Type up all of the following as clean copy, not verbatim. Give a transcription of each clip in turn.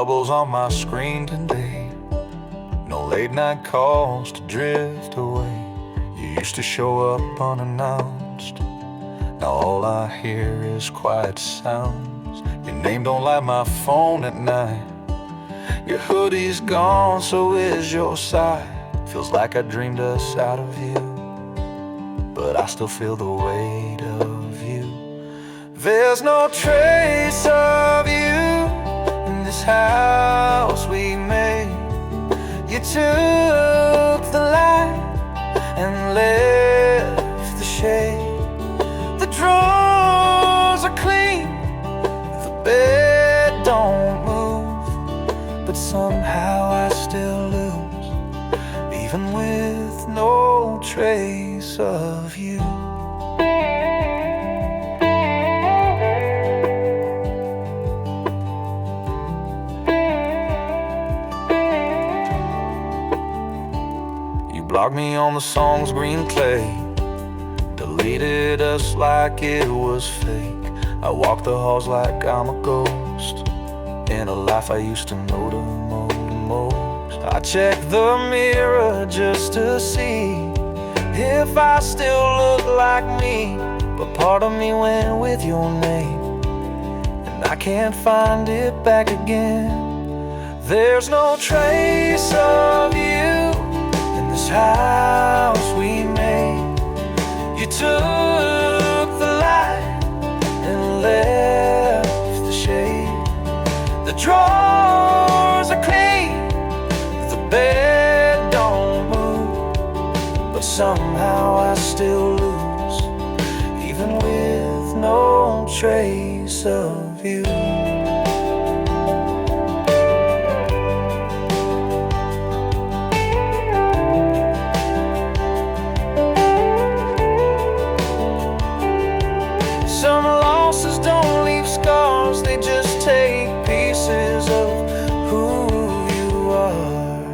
bubbles on my screen today. No late night calls to drift away. You used to show up unannounced. Now all I hear is quiet sounds. Your name don't light my phone at night. Your hoodie's gone, so is your sigh. Feels like I dreamed us out of you, but I still feel the weight of you. There's no trace of you in this house we made. You took the light and left the shade. The drawers are clean, the bed don't move, but somehow I still lose, even with no trace of you. You blocked me on the song's green clay, deleted us like it was fake. I walk the halls like I'm a ghost in a life I used to know the most. I check the mirror just to see if I still look like me, but part of me went with your name, and I can't find it back again. There's no trace of you in this house we made. You took the light and left the shade. The drawers are clean, the bed don't move, but somehow I still lose, even with no trace of you. Some losses don't leave scars, they just take pieces of who you are.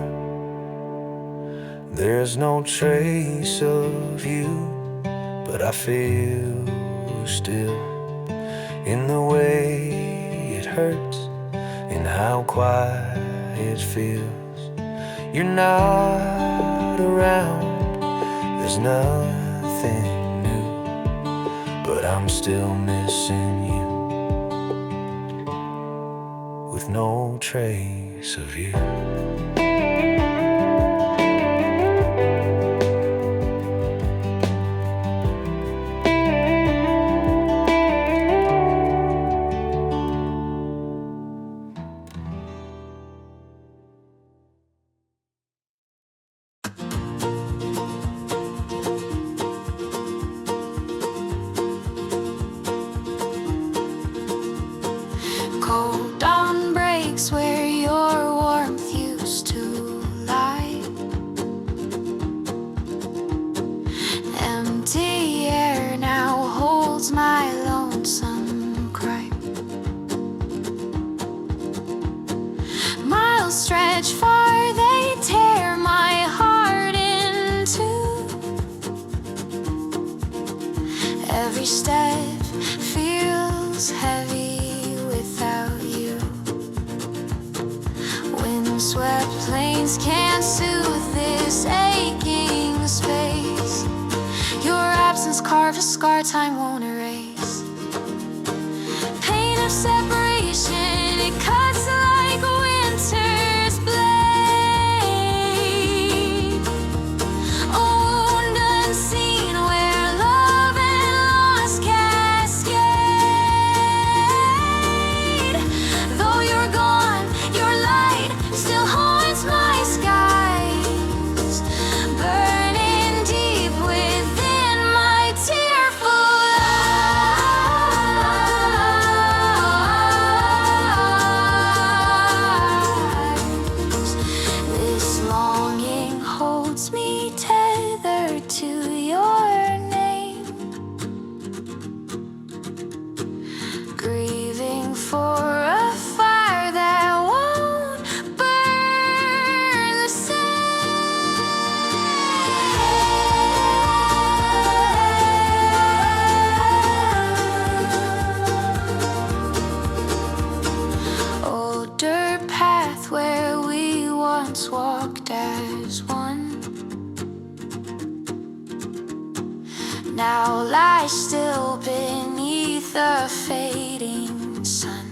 There's no trace of you, but I feel still, in the way it hurts, in how quiet it feels. You're not around, there's nothing new, but I'm still missing you, with no trace of you. Cold dawn breaks where your warmth used to lie. Empty air now holds my lonesome cry. Miles stretch far, they tear my heart in two. Every step feels heavy without you. Windswept plains can't soothe this aching space. Your absence carved a scar time won't erase. Pain of separation, it cuts like winter's blade. A wound unseen where love and loss cascade. Though you're gone, your light still haunts my skies, burning deep within my tearful eyes. the fading sun.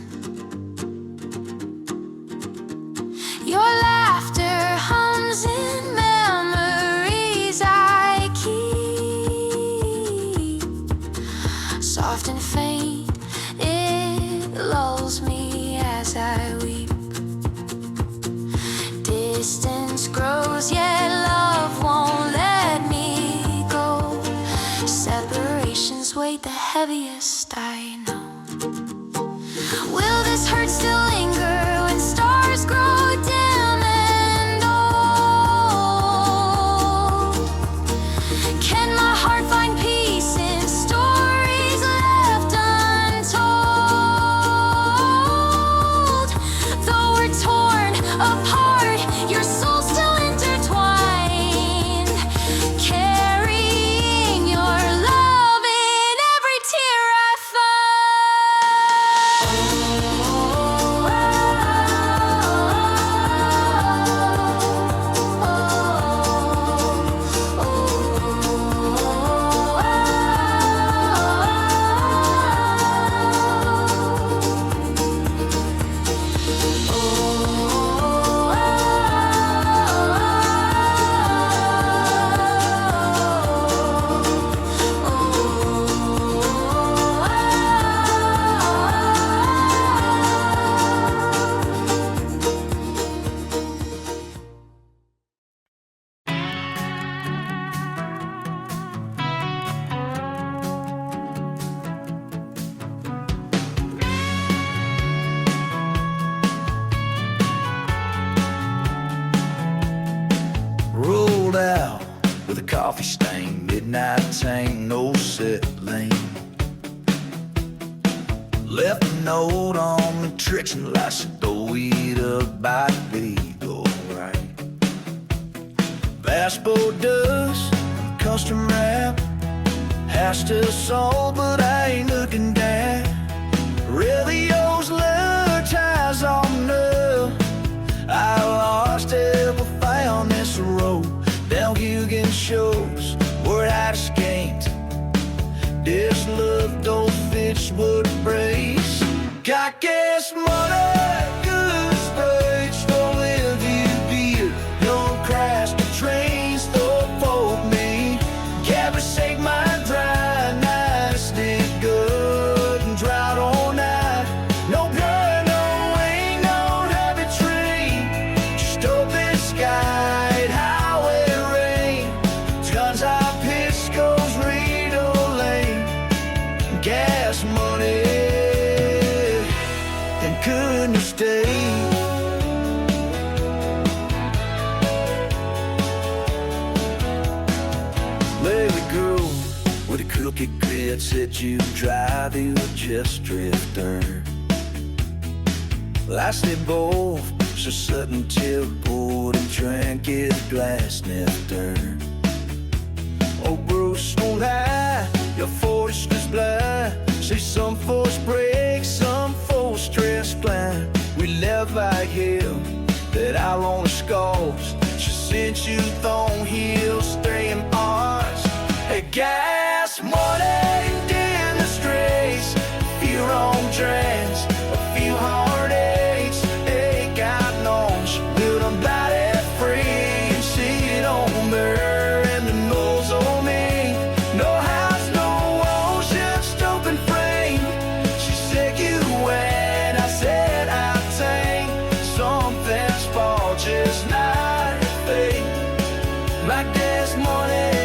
Your laughter hums in memories I keep. Soft and faint, it lulls me as I weep. Distance grows, yet love won't let me go. Separations weighed the heaviest I know. Will this hurt still linger when stars grow dim and old? Can my heart find peace in stories left untold? Though we're torn apart, your soul's still intertwined, carrying your love in every tear I Rolled out with a coffee stain, midnight tang, no set lane. Left a note on the direction light, said throw it up by the go right. Passport dust, custom wrap, has to sold, but I ain't looking down. Radio's lure ties on up. I lost everything on this road. Down Hugan shows where I escaped. This love don't fit wood brace. Got gas money, good space, don't live you beer. Don't crash the trains, don't fold me. Cabby shake my dry, nice, stick good and dry all night. No blood, no ain't no happy train. Just open sky, highway rain. Tons of Pisco's Rito Lane. Gas money, and couldn't you stay? Lady girl with a cookie grit said you drive, you were just drifter. Well, I stayed both, so sudden till poured and drank it a glass nectar. Oh, Bruce, don't lie, your force is blind. Say some force breaks, some force stress blind. We left by here that I long the scars. She sent you thorn heels, staying parts. Hey, gas money, in the streets. A few wrong trends, a few heartaches. Hey, God knows, build them body free and see it on her and the nose on me. No house, no walls, just open frame. She said you went, I said I'll take something small, just not fake. My gas money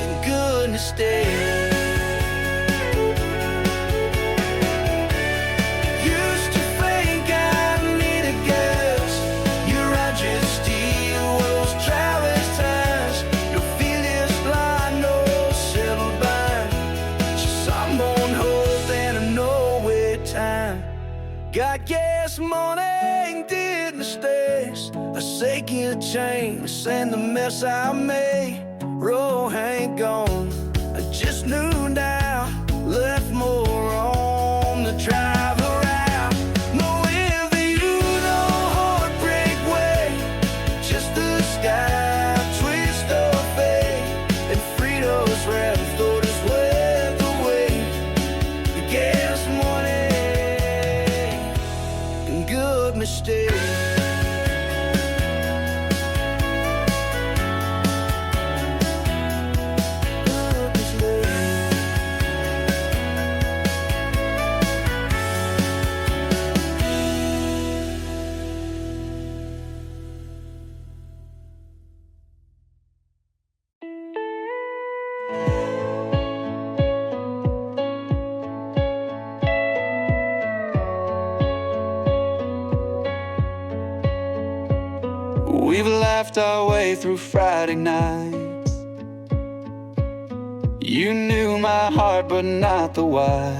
and goodness day. Used to think I needed gas. You're right, just steal those travelers times. Your feet is blind, no settled bind. Just some on hope and a no wait time. Got gas money and did mistakes. A shaking chains and the mess I made. Road ain't gone, I just knew now. Left more on the drive around. No with you, no heartbreak way. Just the sky, twist of fate. And Fritos wrapped, throw this weather away. We've laughed our way through Friday nights. You knew my heart but not the why.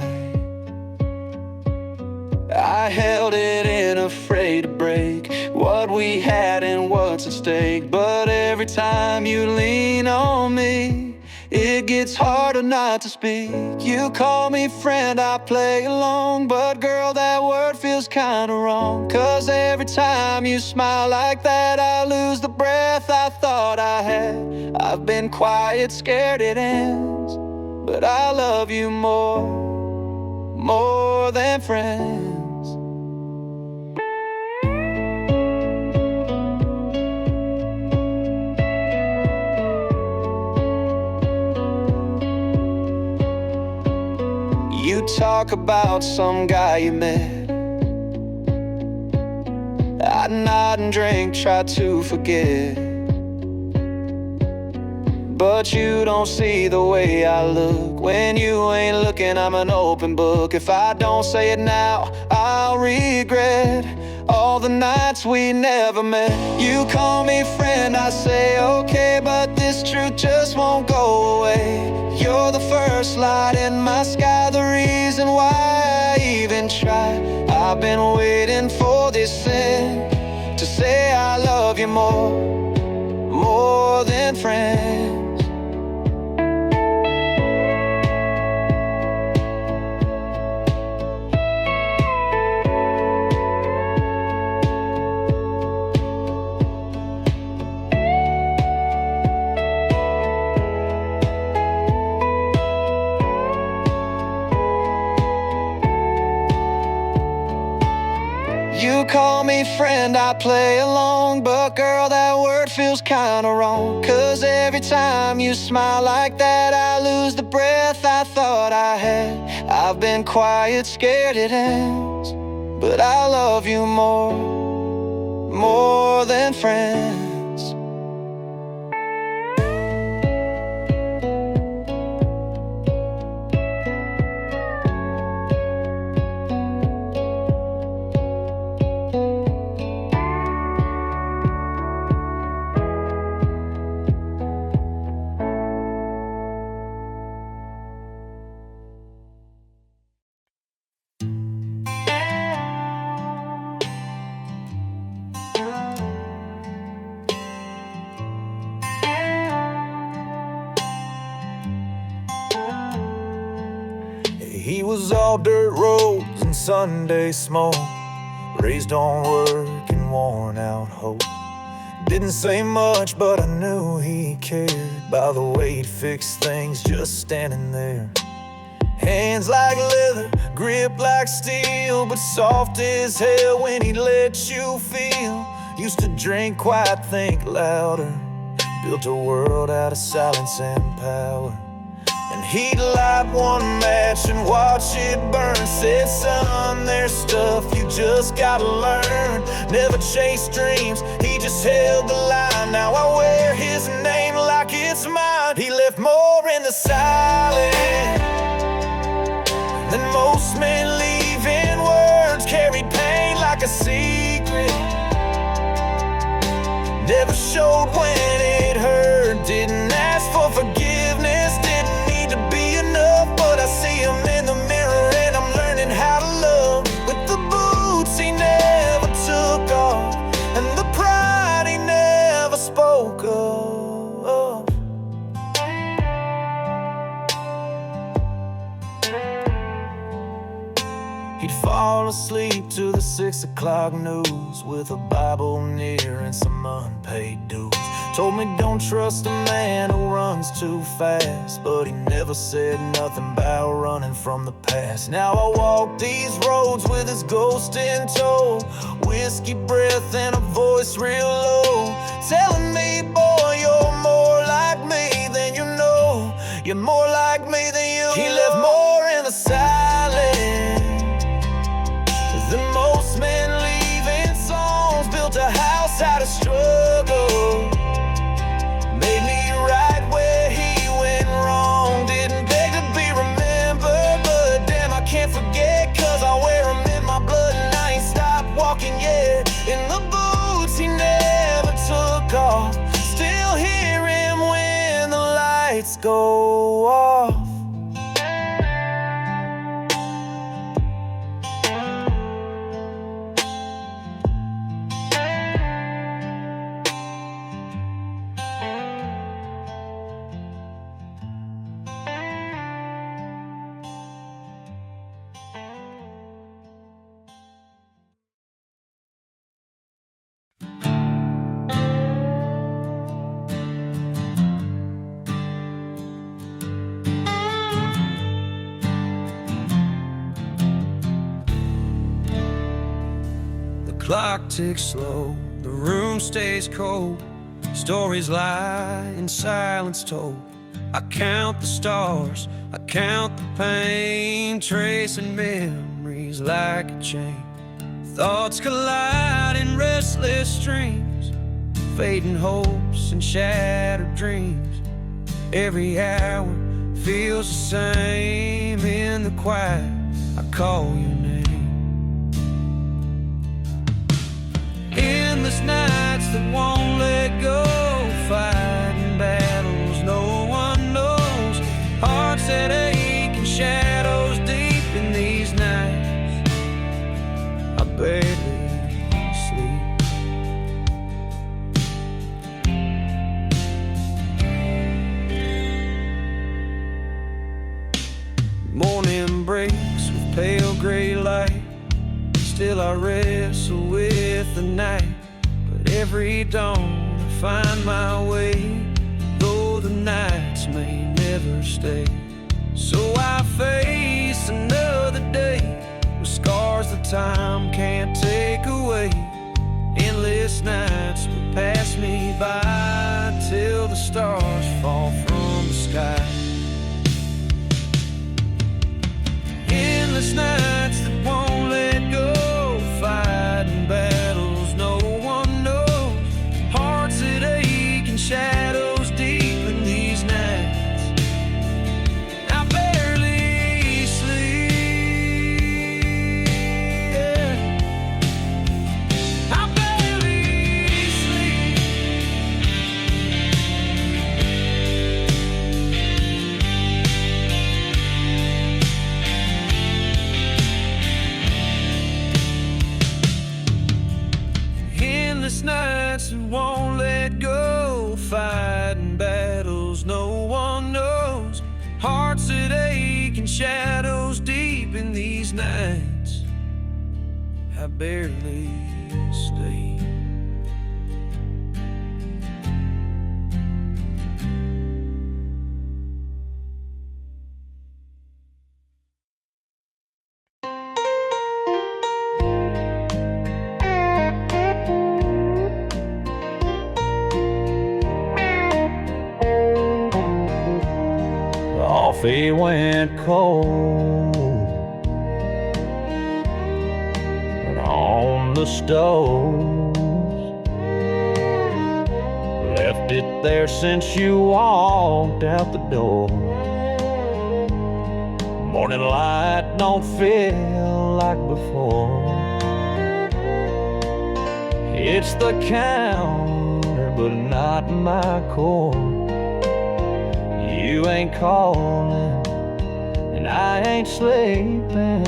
I held it in, afraid to break what we had and what's at stake. But every time you lean on me, it gets harder not to speak. You call me friend, I play along, but girl, that word feels kinda wrong. 'Cause every time you smile like that, I lose the breath I thought I had. I've been quiet, scared it ends, but I love you more than friends. You talk about some guy you met. I nod and drink, try to forget. But you don't see the way I look. When you ain't looking, I'm an open book. If I don't say it now, I'll regret all the nights we never met. You call me friend, I say okay, but this truth just won't go away. You're the first light in my sky, the reason why I even try. I've been waiting for this sin to say I love you more than friends. You call me friend, I play along, but girl, that word feels kinda wrong. 'Cause every time you smile like that, I lose the breath I thought I had. I've been quiet, scared it ends, but I love you more than friends. He was all dirt roads and Sunday smoke, raised on work and worn out hope. Didn't say much, but I knew he cared by the way he'd fix things just standing there. Hands like leather, grip like steel, but soft as hell when he'd let you feel. Used to drink quiet, think louder, built a world out of silence and power. And he'd light one match and watch it burn. Said, son, there's stuff you just gotta learn. Never chased dreams, he just held the line. Now I wear his name like it's mine. He left more in the silence than most men leave in words. Carried pain like a secret, never showed when it hurt. Didn't ask for forgiveness, didn't need to be enough. But I see him in the mirror and I'm learning how to love. With the boots he never took off and the pride he never spoke of. He'd fall asleep to the 6 o'clock news with a Bible near and some unpaid dues. Told me don't trust a man who runs too fast, but he never said nothing about running from the past. Now I walk these roads with his ghost in tow, whiskey breath and a voice real low, telling me, boy, you're more like me than you know. You're more like me than you know. He left more in the silence than most men leave in songs. Built a house out of struggle, made me right where he went wrong. Didn't beg to be remembered, but damn, I can't forget. 'Cause I wear him in my blood and I ain't stopped walking yet. In the boots he never go off. Clock ticks slow, the room stays cold. Stories lie in silence told. I count the stars, I count the pain, tracing memories like a chain. Thoughts collide in restless streams, fading hopes and shattered dreams. Every hour feels the same in the quiet. I call your name. Endless nights that won't let go, fighting battles no one knows. Hearts that ache and shadows deep in these nights. I barely sleep. Morning breaks with pale gray light. Still I wrestle with the night, but every dawn I find my way, though the nights may never stay. So I face another day with scars that time can't take away. Endless nights will pass me by till the stars fall from the sky. Endless nights that won't let go, fighting battles no one knows. Hearts that ache and shadows deep in these nights. I barely sleep. I barely sleep. Endless nights that won't let go, fighting battles no one knows. Hearts that ache and shadows deep in these nights. I barely sleep. Coffee went cold and on the stove. Left it there since you walked out the door. Morning light don't feel like before. It's the counter, but not my core. You ain't calling, and I ain't sleeping.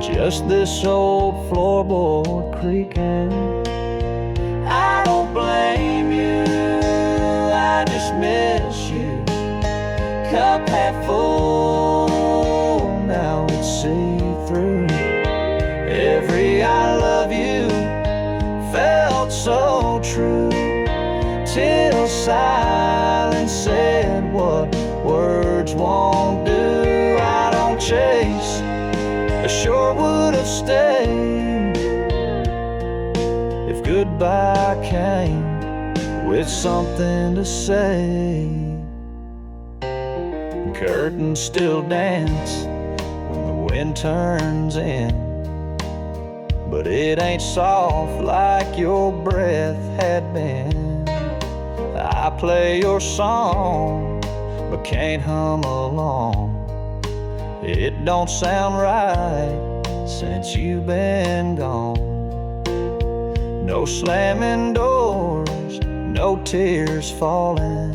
Just this old floorboard creaking. I don't blame you, I just miss you. Cup half full, now it's see-through. Every I love you felt so true, till silence said what words won't do. I don't chase, I sure would have stayed if goodbye came with something to say. Curtains still dance when the wind turns in, but it ain't soft like your breath had been. I play your song, but can't hum along. It don't sound right since you've been gone. No slamming doors, no tears falling.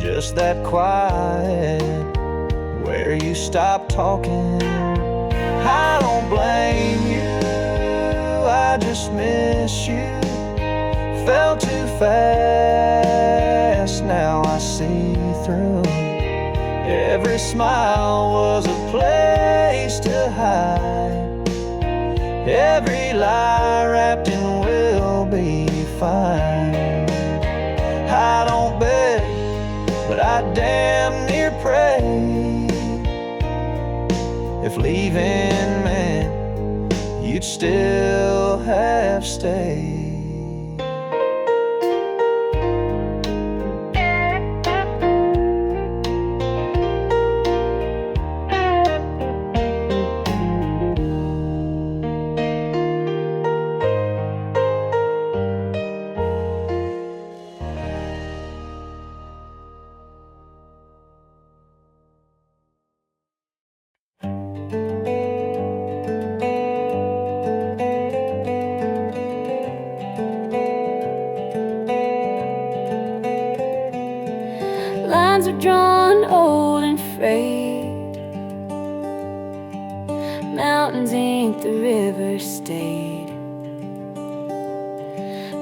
just that quiet where you stop talking. I don't blame you, I just miss you. Fell too fast, now I see through. Every smile was a place to hide, every lie wrapped in we'll be fine. I don't beg, but I damn near pray. If leaving meant you'd still have stayed. Lines are drawn old and frayed, mountains ain't the river stayed.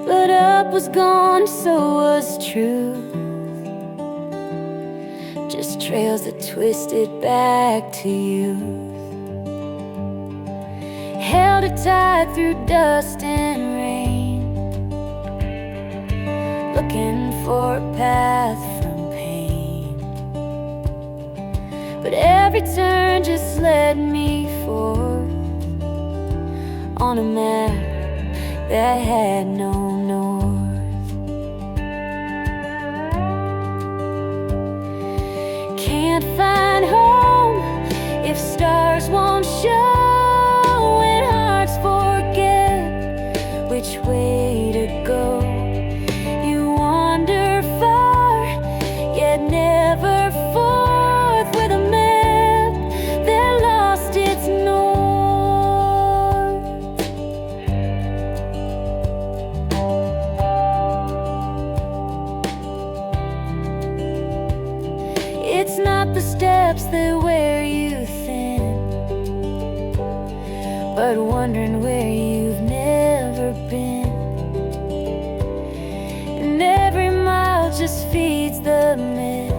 But up was gone, so was truth, just trails that twisted back to youth. Held it tight through dust and rain, looking for a path from pain. But every turn just led me forward on a map that had no north. Can't find home if stars won't show, and hearts forget which way to go. You wander far, yet never forth, with a map that lost its north. It's not the steps that wear you thin, but wondering where you've never been. And every mile just feeds the myth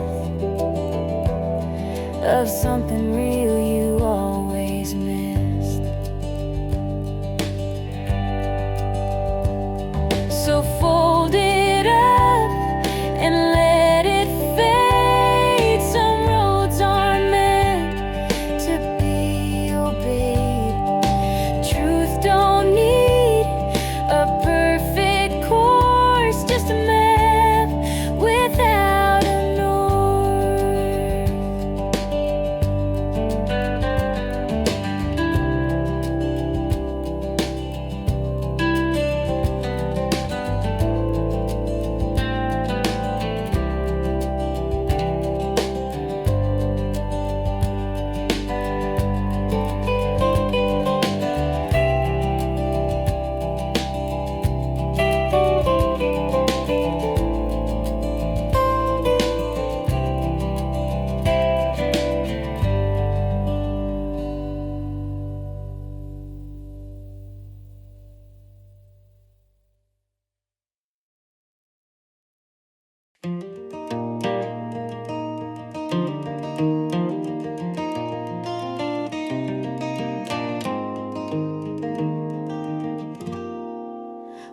of something real you always missed. So fold it up and let it fade. Some roads aren't meant to be obeyed. Truth don't need a perfect course, just a map without a north.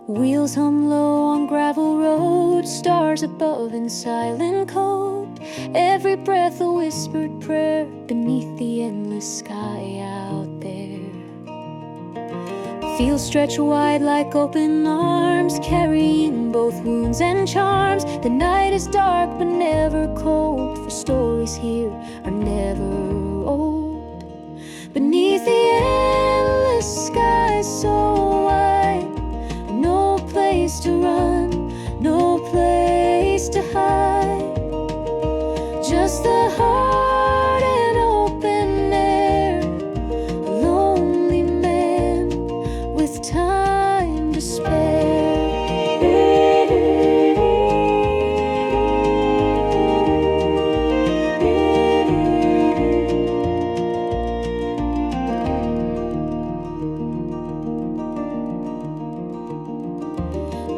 Wheels hum low on gravel roads, stars above in silent code. Every breath a whispered prayer beneath the endless sky out there. Fields stretch wide like open arms, carrying both wounds and charms. The night is dark but never cold, for stories here are never old. Beneath the endless sky so wide, no place to run, no place to hide. Just the heart and open air, a lonely man with time to spare.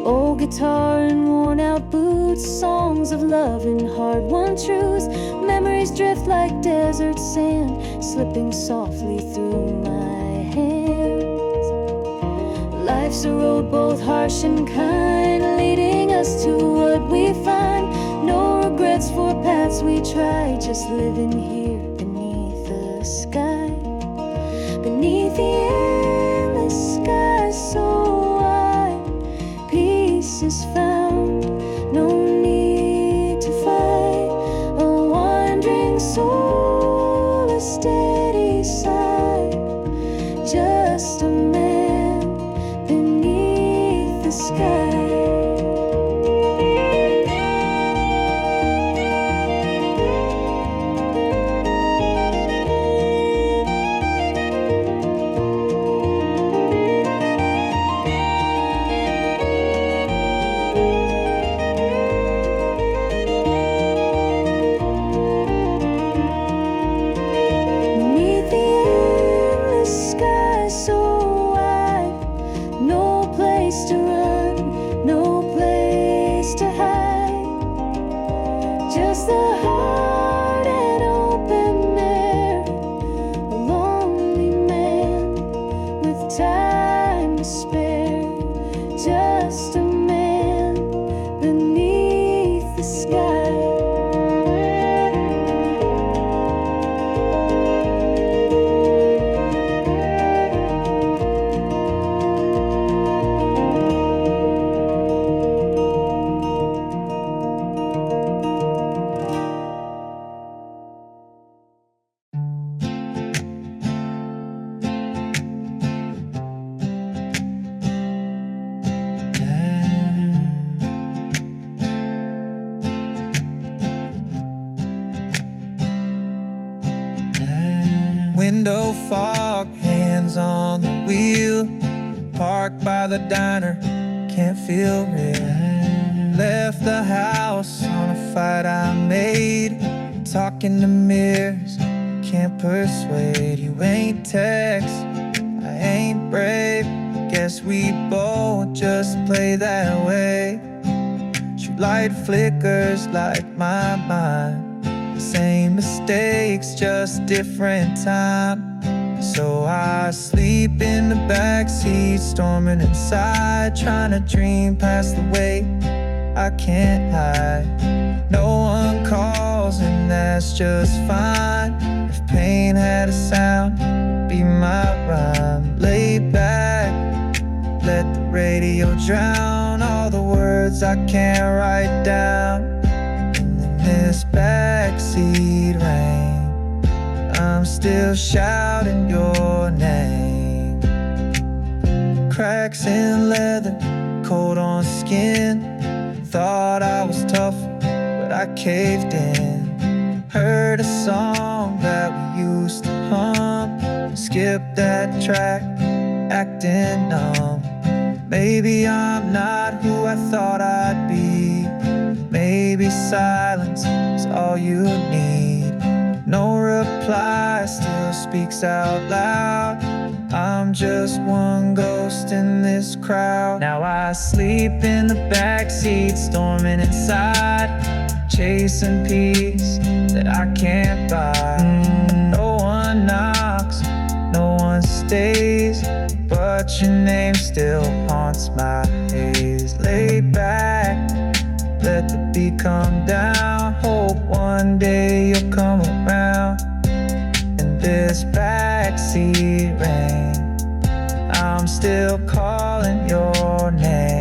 Old guitar and worn out boots, songs of love and hard-won truths. Memories drift like desert sand, slipping softly through my hands. Life's a road both harsh and kind, leading us to what we find. No regrets for paths we tried, just living here beneath the sky. Beneath the endless sky so wide, peace is found, no need to fight. A wandering soul, a steady sigh, just a man beneath the sky. Window fog, hands on the wheel. Parked by the diner, can't feel real. Left the house on a fight I made. Talking to mirrors, can't persuade. You ain't text, I ain't brave. Guess we both just play that way. Shoot light flickers like my mind. Same mistakes, just different time. So I sleep in the backseat, storming inside, trying to dream past the way I can't hide. No one calls and that's just fine. If pain had a sound, it'd be my rhyme. Lay back, let the radio drown all the words I can't write down. This backseat rain, I'm still shouting your name. Cracks in leather, cold on skin. Thought I was tough, but I caved in. Heard a song that we used to hum. Skipped that track, acting numb. Maybe I'm not who I thought I'd be. Maybe silence is all you need. No reply, still speaks out loud. I'm just one ghost in this crowd. Now I sleep in the backseat, storming inside, chasing peace that I can't buy. No one knocks, no one stays, but your name still haunts my haze. Lay back, let the beat come down. Hope one day you'll come around. In this backseat rain, I'm still calling your name.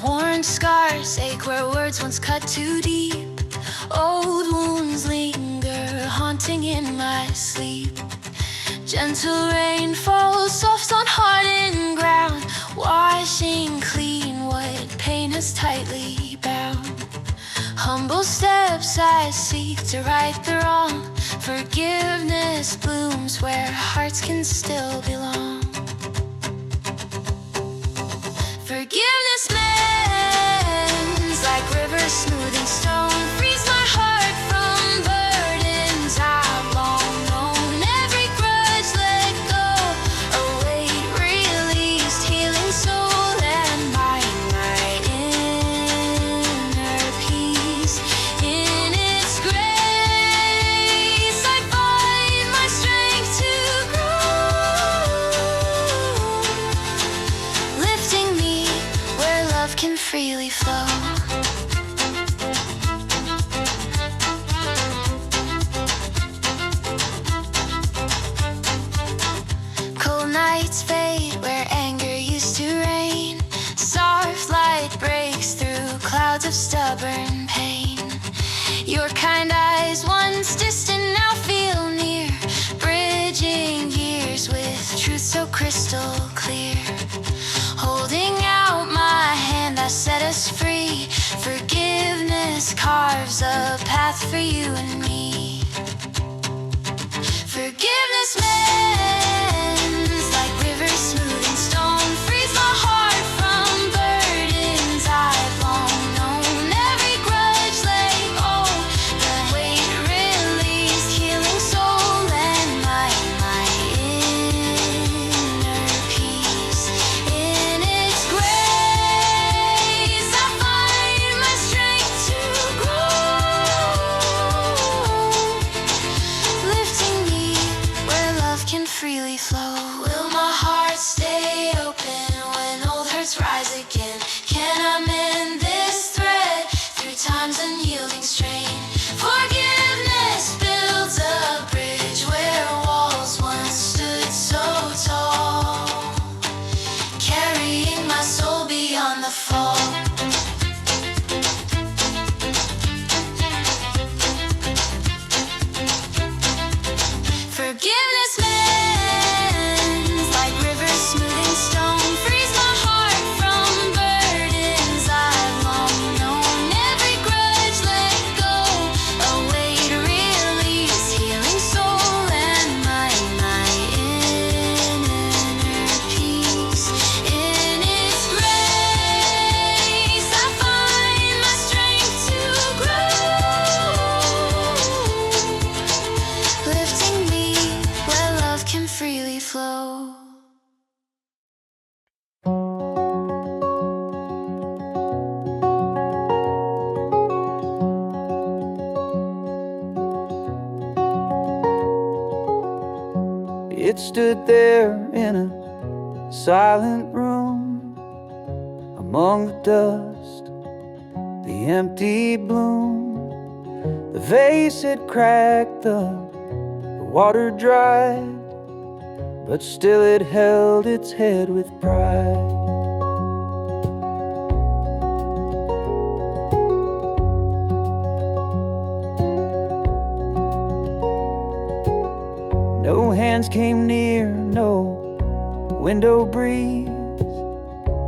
Worn scars ache where words once cut too deep. Old wounds linger, haunting in my sleep. Gentle rain falls soft on hardened ground, washing clean what pain has tightly bound. Hum humble steps I seek to right the wrong. Forgiveness blooms where hearts can still belong. Forgiveness mends like rivers smoothing stone. Frees my heart from burdens I've long known. Every grudge let go, a weight released, healing soul and mind, my inner peace. In its grace I find my strength to grow, lifting me where love can freely flow. Cold nights fade where anger used to reign. Soft light breaks through clouds of stubborn pain. Your kind eyes, once distant, now feel near, bridging years with truth so crystal clear. Holding out my hand that set us free. Forgiveness carves a path for you and me. Forgiveness mends like rivers smoothing stone. Frees my heart from burdens I've long known. Every grudge let go, the weight released, healing soul and mind, my inner peace. In its grace I find my strength to grow, lifting me where love can freely flow. Will my heart stay open when old hurts rise again? Can I mend this thread through time's unyielding strain? Forgiveness builds a bridge where walls once stood so tall, carrying my soul beyond the fall. Forgiveness mends like rivers smoothing stone. Frees my heart from burdens I've long known. Every grudge let go, a weight released, healing soul and mind, my inner peace. In its grace I find my strength to grow, lifting me where love can freely flow. It stood there in a silent room, among the dust, the empty bloom. The vase had cracked, the water dried, but still it held its head with pride. No hands came near, no window breeze,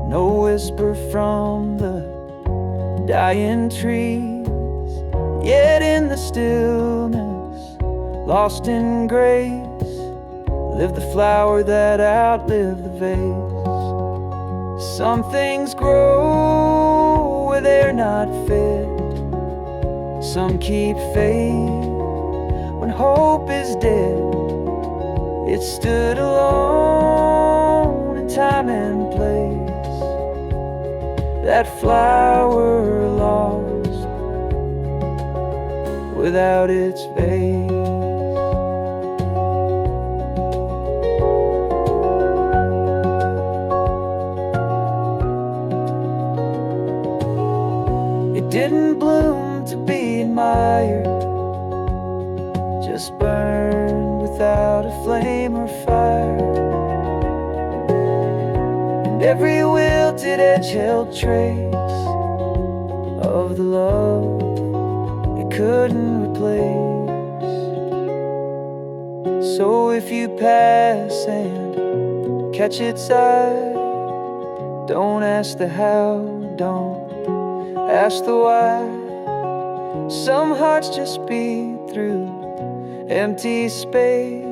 no whisper from the dying trees. Yet in the stillness, lost in grace, lived the flower that outlived the vase. Some things grow where they're not fit, some keep faith when hope is dead. It stood alone in time and place, that flower lost without its vase. It didn't bloom to be admired, just burned without a flame or fire. And every wilted edge held trace of the love it couldn't replace. So if you pass and catch its eye, don't ask the how, don't ask the why. Some hearts just beat through empty space,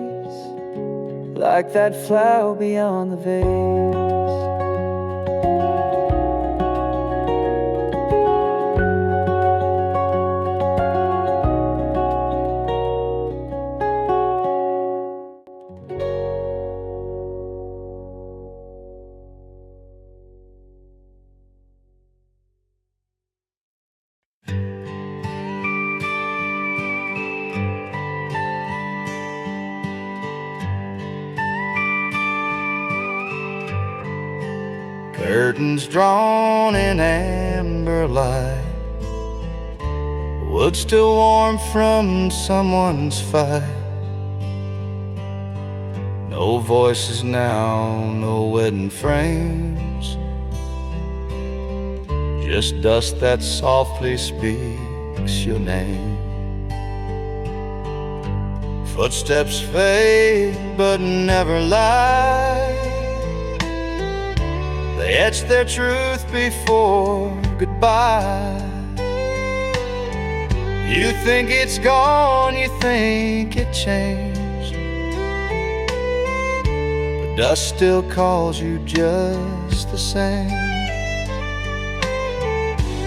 like that flower beyond the vase. Curtains drawn in amber light, wood still warm from someone's fight. No voices now, no wedding frames, just dust that softly speaks your name. Footsteps fade but never lie, they etch their truth before goodbye. You think it's gone, you think it changed, but dust still calls you just the same.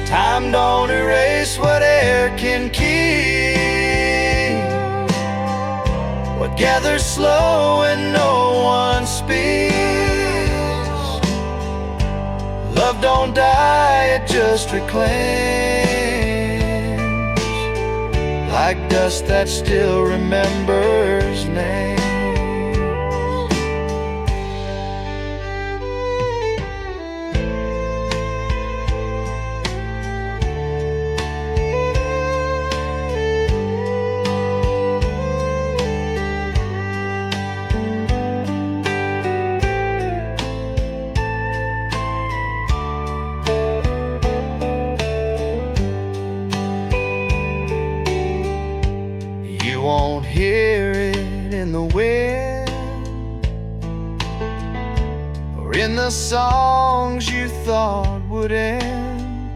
Time don't erase what air can keep, what gathers slow and no one speaks. Love don't die, it just reclaims, like dust that still remembers names. You won't hear it in the wind or in the songs you thought would end,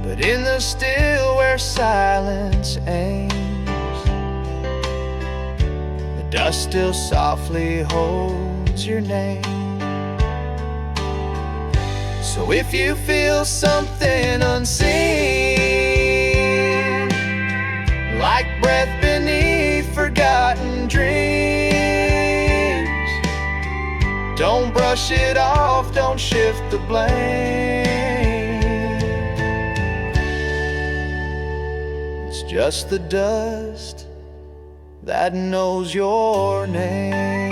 but in the still where silence aims, the dust still softly holds your name. So if you feel something unseen, like breath beneath forgotten dreams, don't brush it off, don't shift the blame. It's just the dust that knows your name.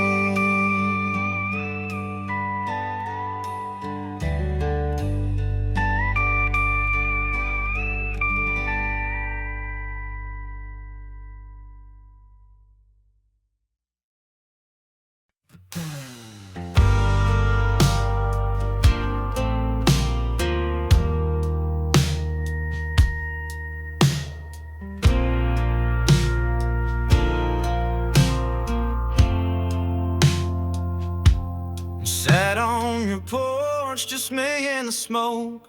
Sat on your porch, just me and the smoke.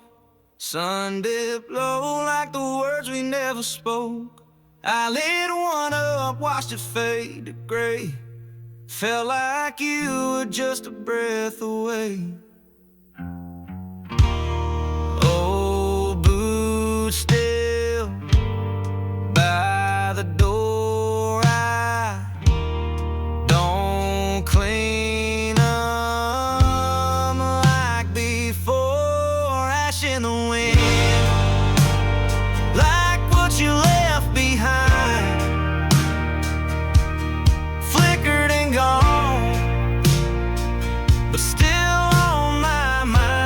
Sun dipped low like the words we never spoke. I lit one up, watched it fade to gray. Felt like you were just a breath away. Old boots still by the door. I don't clean up like before. Ash in the wind, like what you left behind, flickered and gone, but still on my mind.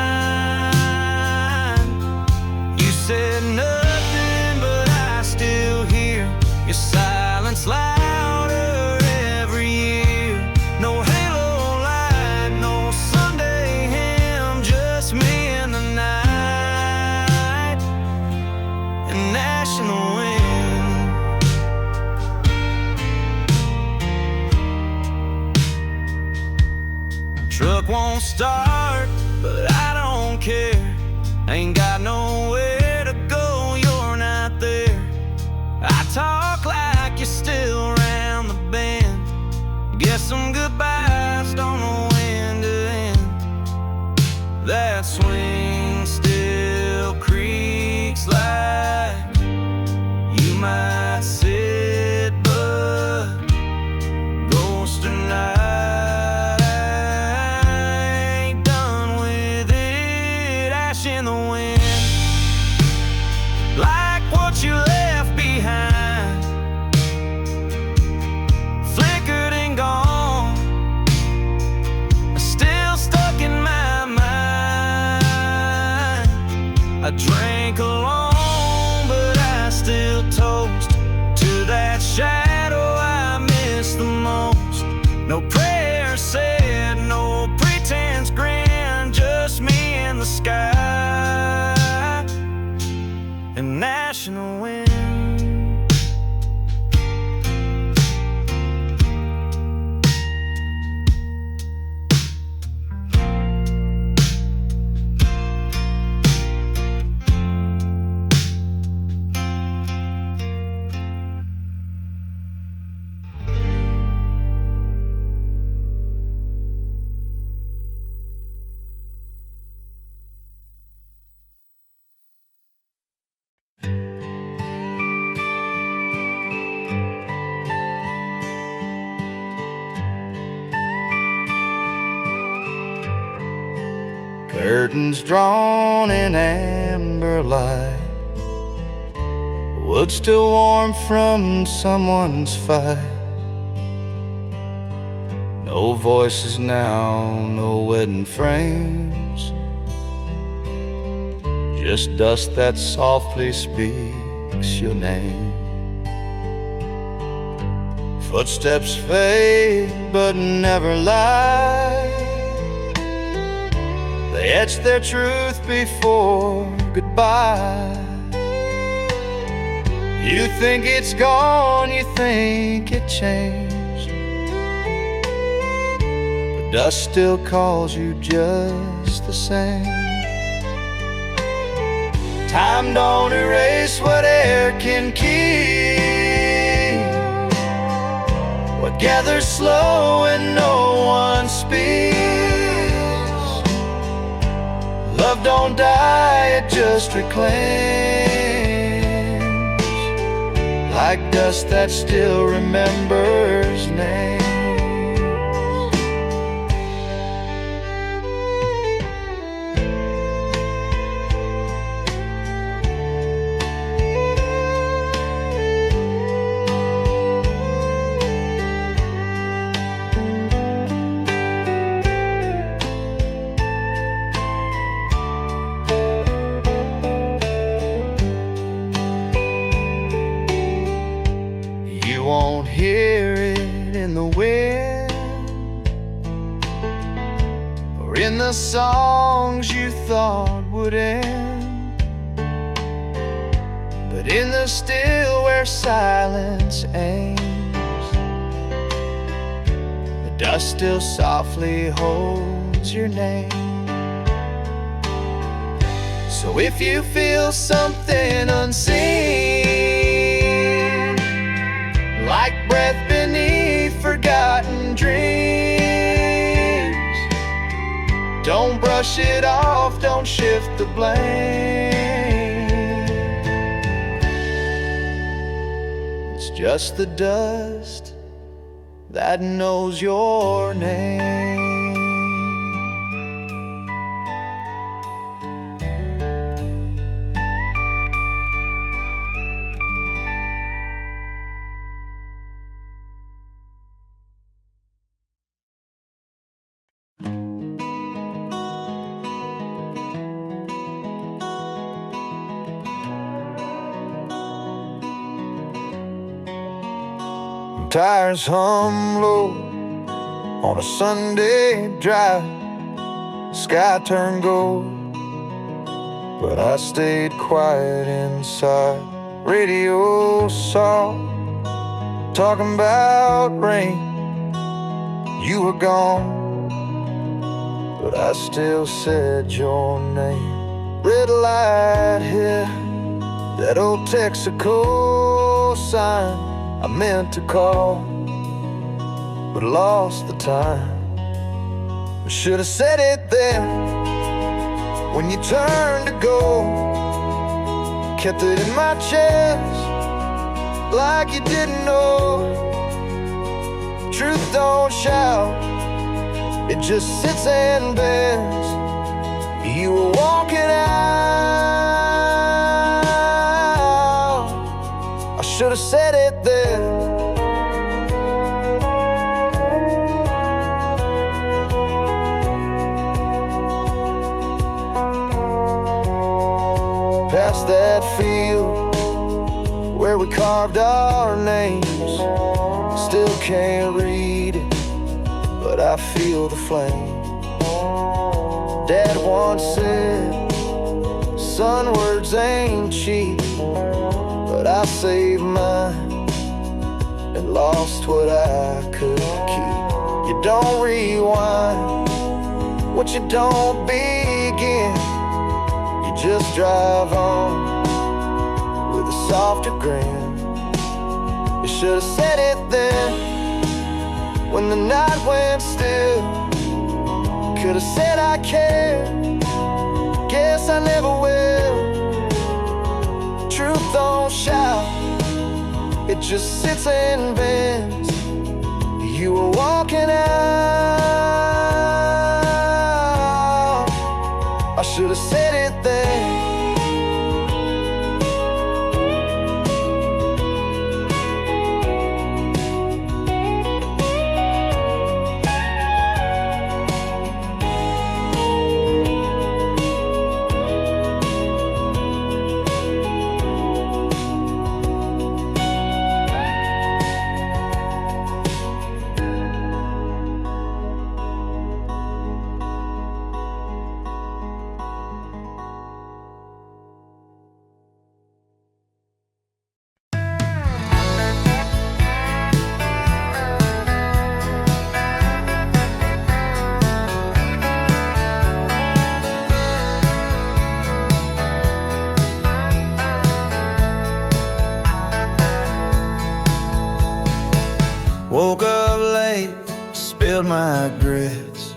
You said nothing, but I still hear your silence louder every year. No halo light, no Sunday hymn, just me and the night, and ash in the wind. Truck won't start, but I don't care. Ain't got nowhere to go. You're I drank alone, but I still toast to that shadow I miss the most. No prayer said, no pretense grin, just me and the sky and national wind. Curtains drawn in amber light, wood still warm from someone's fight. No voices now, no wedding frames, just dust that softly speaks your name. Footsteps fade but never lie, they etch their truth before goodbye. You think it's gone, you think it changed, but dust still calls you just the same. Time don't erase what air can keep, what gathers slow and no one speaks. Love don't die, it just reclaims, like dust that still remembers names. Won't hear it in the wind or in the songs you thought would end, but in the still where silence aims, the dust still softly holds your name. So if you feel something unseen, like breath beneath forgotten dreams, don't brush it off, don't shift the blame. It's just the dust that knows your name. Tires hum low on a Sunday drive, sky turned gold, but I stayed quiet inside. Radio soft, talking about rain. You were gone, but I still said your name. Red light hit that old Texaco sign. I meant to call, but lost the time. I should have said it then, when you turned to go. Kept it in my chest, like you didn't know. Truth don't shout, it just sits and bends. You were walking out, I should have said it then. where we carved our names. Still can't read it, but I feel the flame. Dad once said, son, words ain't cheap, but I saved mine and lost what I could keep. You don't rewind what you don't begin. You just drive on with a softer grin. You should have said it then, when the night went still. Could have said I care, guess I never will. Truth don't shout, it just sits and bends. You were walking out, I should have said it then. Woke up late, spilled my grits.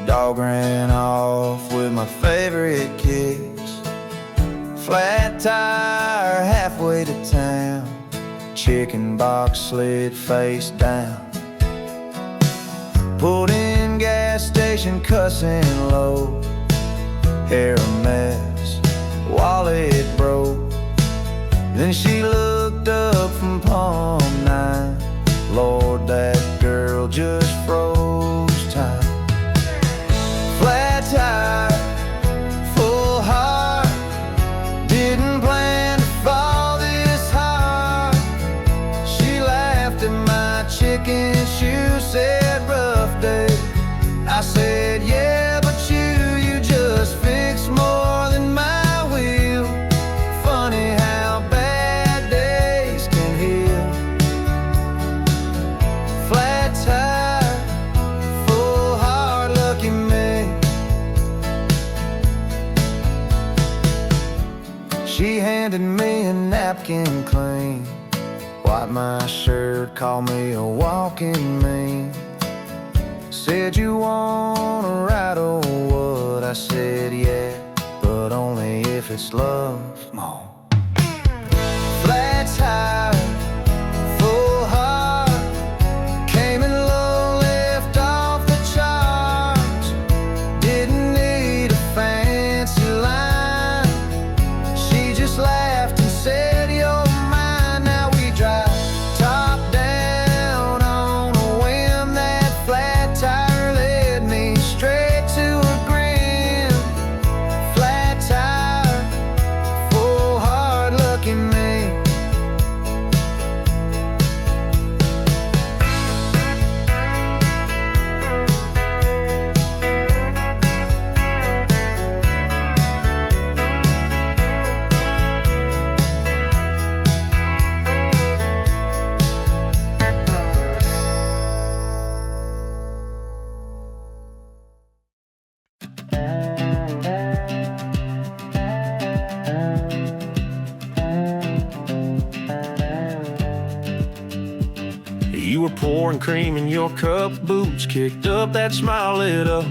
Dog ran off with my favorite kicks. Flat tire halfway to town. Chicken box slid face down. Pulled in gas station cussing low. Hair a mess, wallet broke. Then she looked up from Palm 9. Lord, that girl just froze time. Flat tire, full heart. Didn't plan to fall this hard. She laughed at my chicken shoe, said rough day. I said yeah, but you just fixed more than my wheel. Funny how bad days can heal. Flat tire, full heart, lucky me. She handed me a napkin clean, wiped my shirt, called me a walking mean. Said you wanna ride or what? I said yeah, but only if it's love, Mom. Flat tire, full heart. Came in low, left off the charts. Didn't need a fancy line. She just laughed and said you're mine. Now we drive top down on a whim. That flat tire led me straight to a grin. Flat tire, full heart, lucky me. You were pouring cream in your cup, boots kicked up, that smile lit up.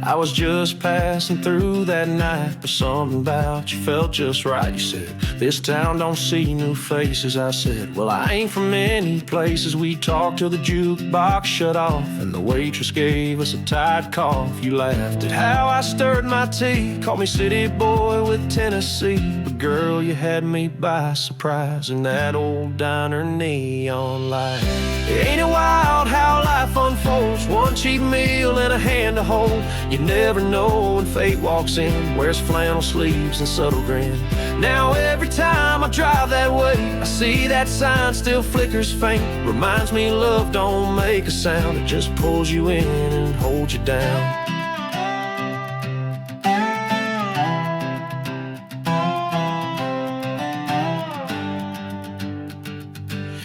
I was just passing through that night, but something about you felt just right. You said, this town don't see new faces. I said, well, I ain't from many places. We talked till the jukebox shut off and the waitress gave us a Tide cough. You laughed at how I stirred my tea, called me city boy with Tennessee. But girl, you had me by surprise in that old diner neon light. Ain't it wild how life unfolds? One cheap meal and a hand to hold. You never know when fate walks in, wears flannel sleeves and subtle grin. Now every time I drive that way, I see that sign still flickers faint. Reminds me love don't make a sound, it just pulls you in and holds you down.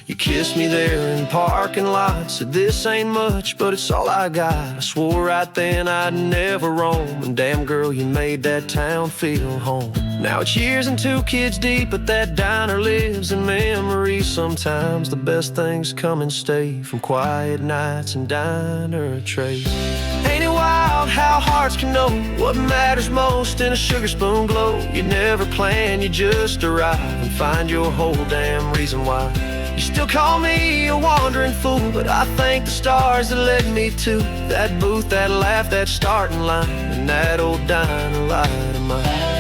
You kissed me there in parking lot, said this ain't much, but it's all I got. I swore right then I'd never roam, and damn girl, you made that town feel home. Now it's years and 2 kids deep, but that diner lives in memory. Sometimes the best things come and stay, from quiet nights and diner trays. Ain't it wild how hearts can know what matters most in a sugar spoon glow? You never plan, you just arrive and find your whole damn reason why. You still call me a wandering fool, but I thank the stars that led me to that booth, that laugh, that starting line, and that old diner light of mine.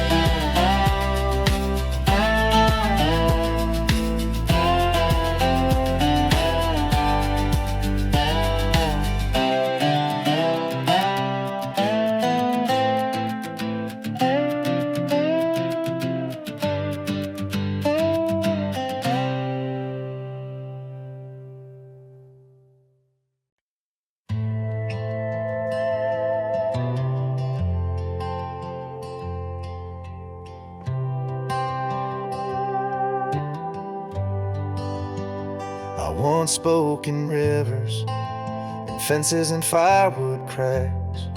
I once spoke in rivers and fences and firewood cracks.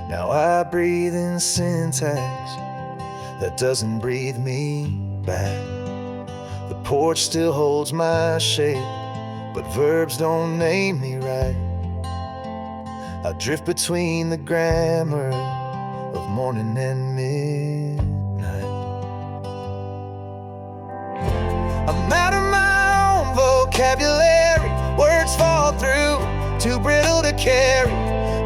Now I breathe in syntax that doesn't breathe me back. The porch still holds my shape, but verbs don't name me right. I drift between the grammar of morning and midnight. I'm out of my own vocabulary, words fall through, too brittle to carry.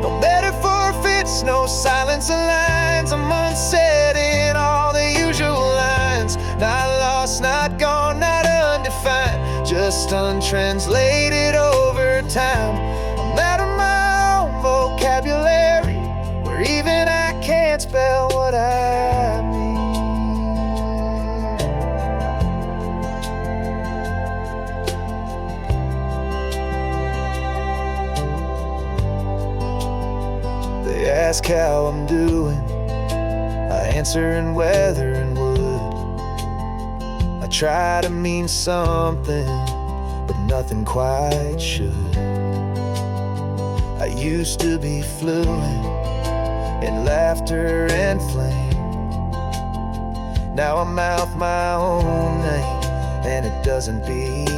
No metaphor fits, no silence aligns. I'm unsaid in all the usual lines. Not lost, not gone, not undefined, just untranslated over time. I'm out of my own vocabulary, where even I can't spell what I mean. They ask how I'm doing, I answer in weather and wood. I try to mean something, but nothing quite should. I used to be fluent in laughter and flame. Now I mouth my own name, and it doesn't behave.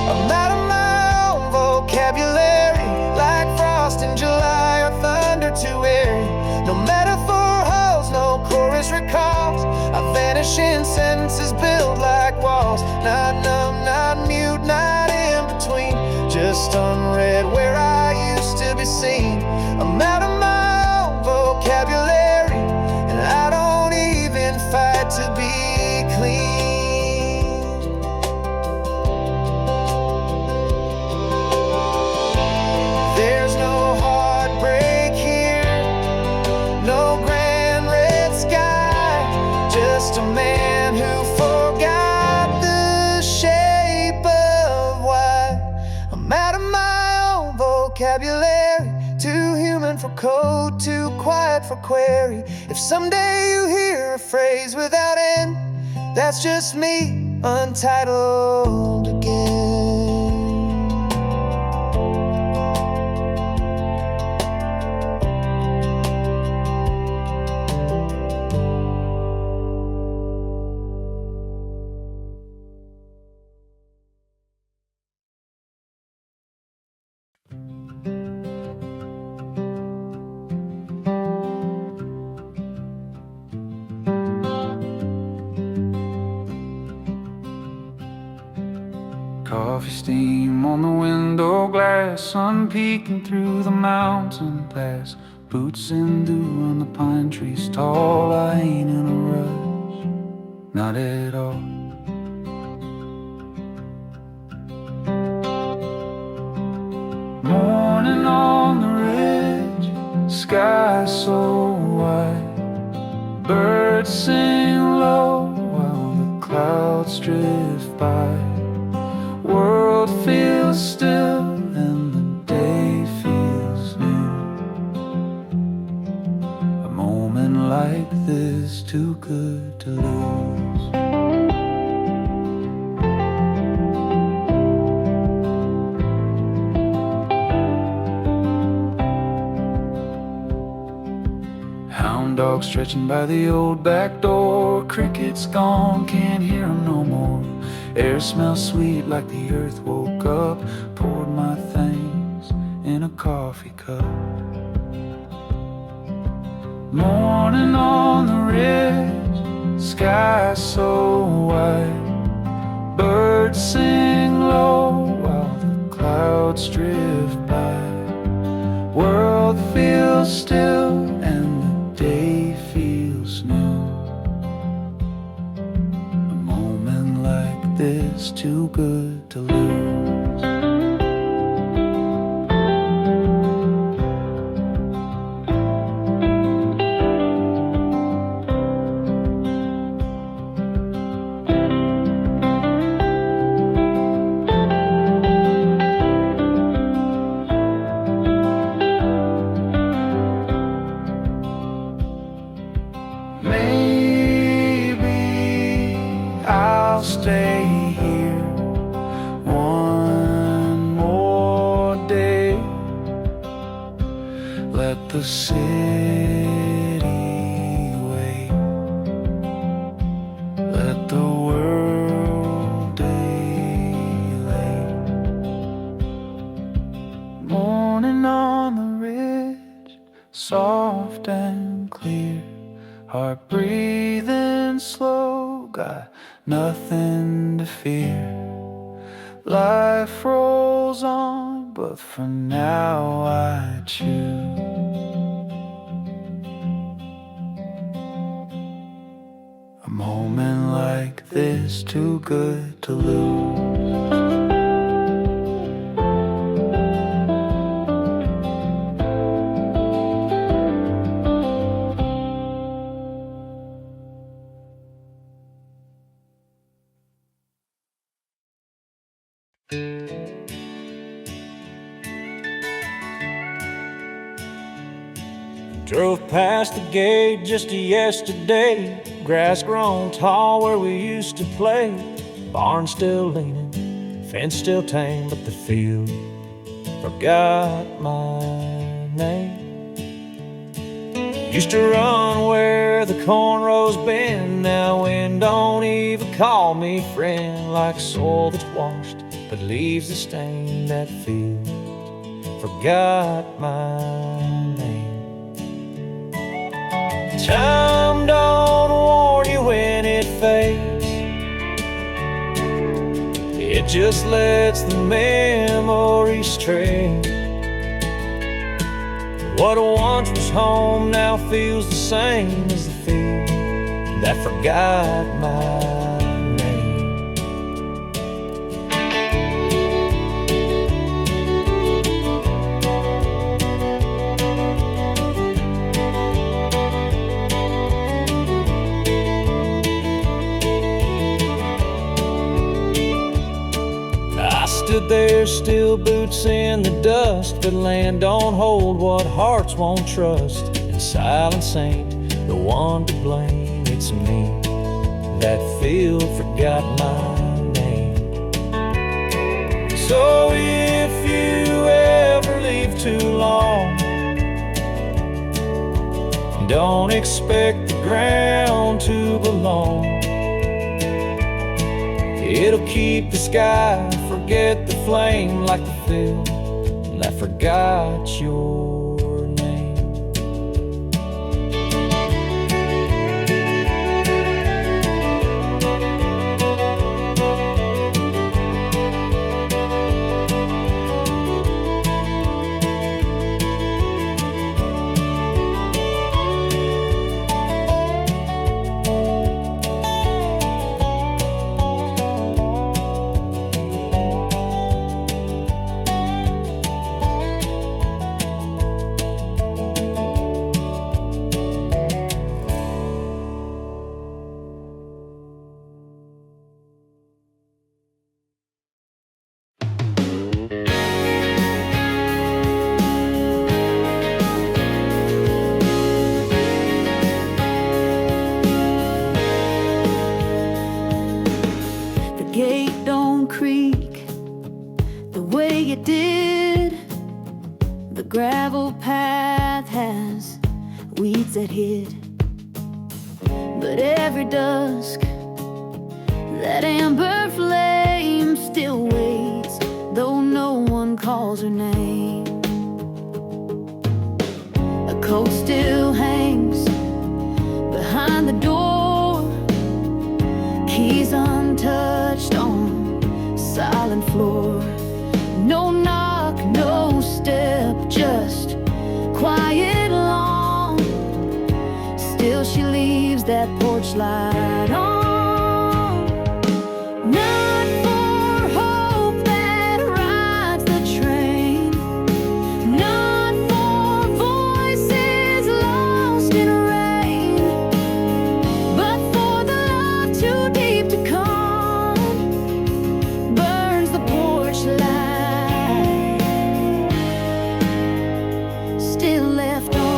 I'm out of my own vocabulary, like frost in July or thunder too airy. No metaphor holds, no chorus recalls. I vanish in sentences built like walls. Not numb, not mute, not in between, just unread where I used to be seen. I'm out of my own vocabulary, and I don't even fight to be clean. There's no heartbreak here, no grand red sky, just a man who forgot the shape of why. I'm out of my own vocabulary, too human for code, too quiet for query. If someday you hear a phrase without end, that's just me, untitled again. Coffee steam on the window glass, sun peeking through the mountain pass. Boots in dew on the pine trees tall. I ain't in a rush, not at all. Morning on the ridge, sky so sing low while the clouds drift by. World feels still and the day feels new. A moment like this, too good to lose. Hound dog stretching by the old back door. Crickets gone, can't hear 'em no more. Air smells sweet like the earth woke up. Poured my thanks in a coffee cup. Morning on the ridge, sky so white. Birds sing low while the clouds drift by. World feels still and the day feels new. A moment like this, too good to lose. Maybe I'll stay here one more day. Let the city wait. Let the world daylight. Morning on the ridge, soft and clear. Heart breathing slow, got nothing to fear. Life rolls on, but for now I choose a moment like this, too good to lose. Drove past the gate just yesterday. Grass grown tall where we used to play. Barn still leaning, fence still tame, but the field forgot my name. Used to run where the cornrows bend. Now wind don't even call me friend. Like soil that's washed but leaves a stain. That field forgot my name. Time don't warn you when it fades. It just lets the memories stray. What once was home now feels the same as the field that forgot my name. Stood there, still boots in the dust, but land don't hold what hearts won't trust. And silence ain't the one to blame, it's me. That field forgot my name. So if you ever leave too long, don't expect the ground to belong. It'll keep the sky, forget the flame, like the field that forgot your name. But every dusk, that amber flame still waits, though no one calls her name. A coat still hangs behind the door, keys untouched on silent floor. No knock, no step, just quiet long. Still she leaves that porch light on. Not for hope that rides the train, not for voices lost in rain, but for the love too deep to calm, burns the porch light, still left on.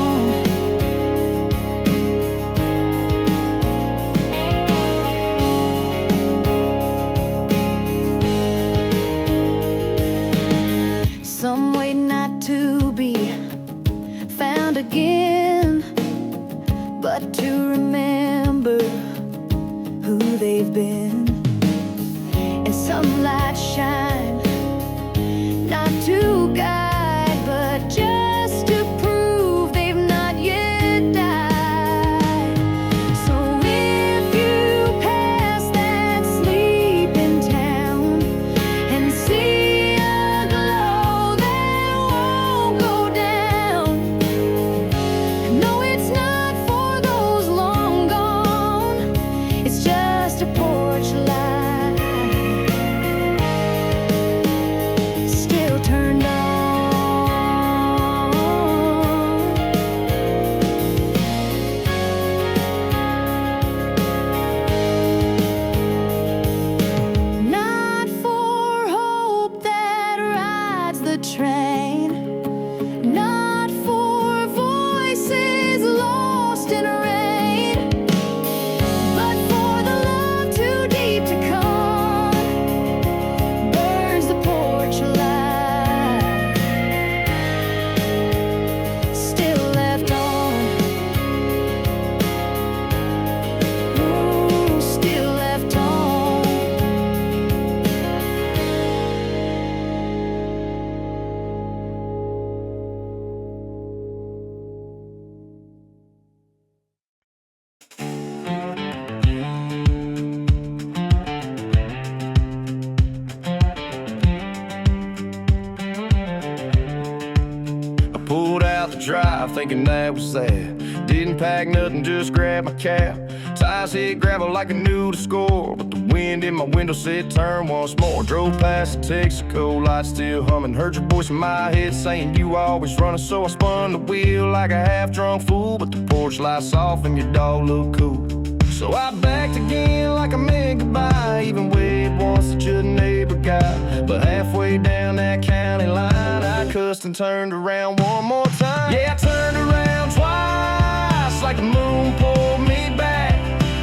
Some wait not to be found again, but to remember who they've been. And some lights shine, not to guide, but just to prove they've not yet died. So if you pass that sleeping town and see a glow that won't go down, no, it's not for those long gone. It's just a porch light, still turned on. Not for hope that rides the train, not for voices lost in rain, but for the love too deep to calm, burns the porch light, still left on. Ooh, still left on. I pulled out the drive thinking that was that. Didn't pack nothing, just grabbed my cap. Tires hit gravel like I knew to score, but the wind in my window said turn once more. Drove past the Texaco, lights still humming. Heard your voice in my head saying you always running, so I spun the wheel like a half-drunk fool. But the porch lights off and your dog looked cool, so I backed again like I meant goodbye. Even waved once at your neighbor guy, but halfway down that county line I cussed and turned around one more time. Yeah, I turned around twice like the moon pulled me back.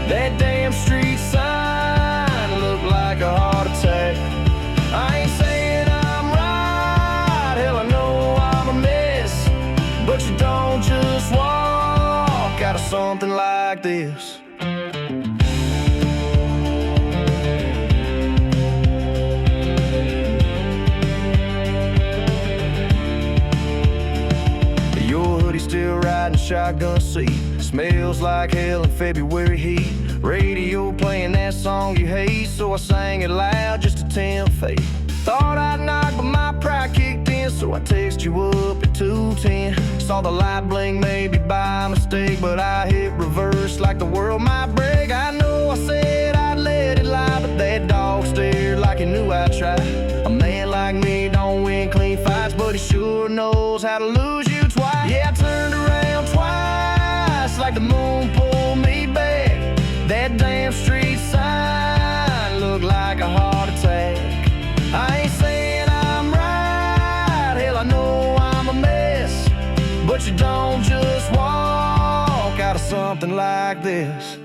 That damn street sign looked like a heart attack. I ain't saying I'm right, hell I know I'm a mess, but you don't just walk out of something like this. Your hoodie still riding shotgun seat, smells like hell in February heat. Radio playing that song you hate, so I sang it loud just to tempt fate. Thought I'd knock, but my pride kicked in, so I texted you up at 2:10. Saw the light blink maybe by mistake, but I hit reverse like the world might break. I know I said I'd let it lie, but that dog stared like he knew I'd try. A man like me don't win clean fights, but he sure knows how to lose you twice. Yeah, I turned around twice like the moon pulled me back. That damn street sign looked like a heart attack. I ain't saying I'm right, hell I know I'm a mess, but you don't just walk out of something like this.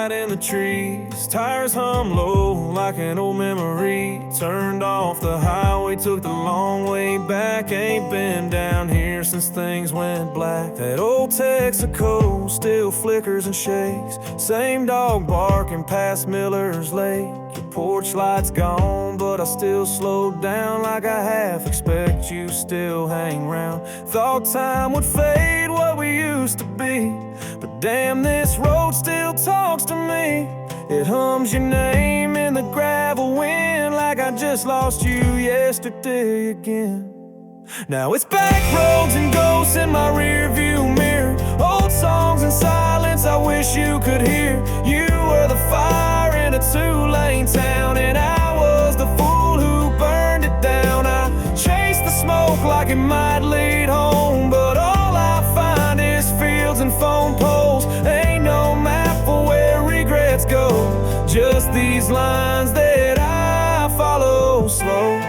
night in the trees, tires hum low like an old memory. Turned off the highway, took the long way back. Ain't been down here since things went black. That old Texaco still flickers and shakes. Same dog barking past Miller's Lake. Your porch light's gone, but I still slowed down like I half expect you still hang round. Thought time would fade what we used to be, but damn, this road still talks to me. It hums your name in the gravel wind like I just lost you yesterday again. Now it's back roads and ghosts in my rearview mirror. Old songs in silence I wish you could hear. You were the fire in a two-lane town, and I was the fool who burned it down. I chased the smoke like it might lead home, but all I find is fields and phone poles. Ain't no map for where regrets go, just these lines that I follow slow.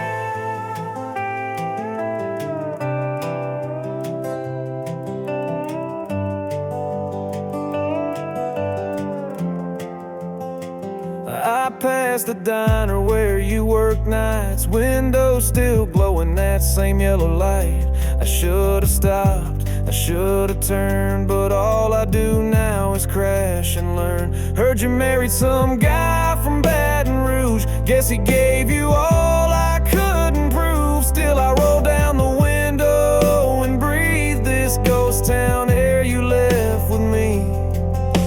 I passed the diner where you work nights, windows still glowing that same yellow light. I should have stopped, I should have turned, but all I do now is crash and learn. Heard you married some guy from Baton Rouge, guess he gave you all I couldn't prove. Still I roll down the window and breathe this ghost town air you left with me.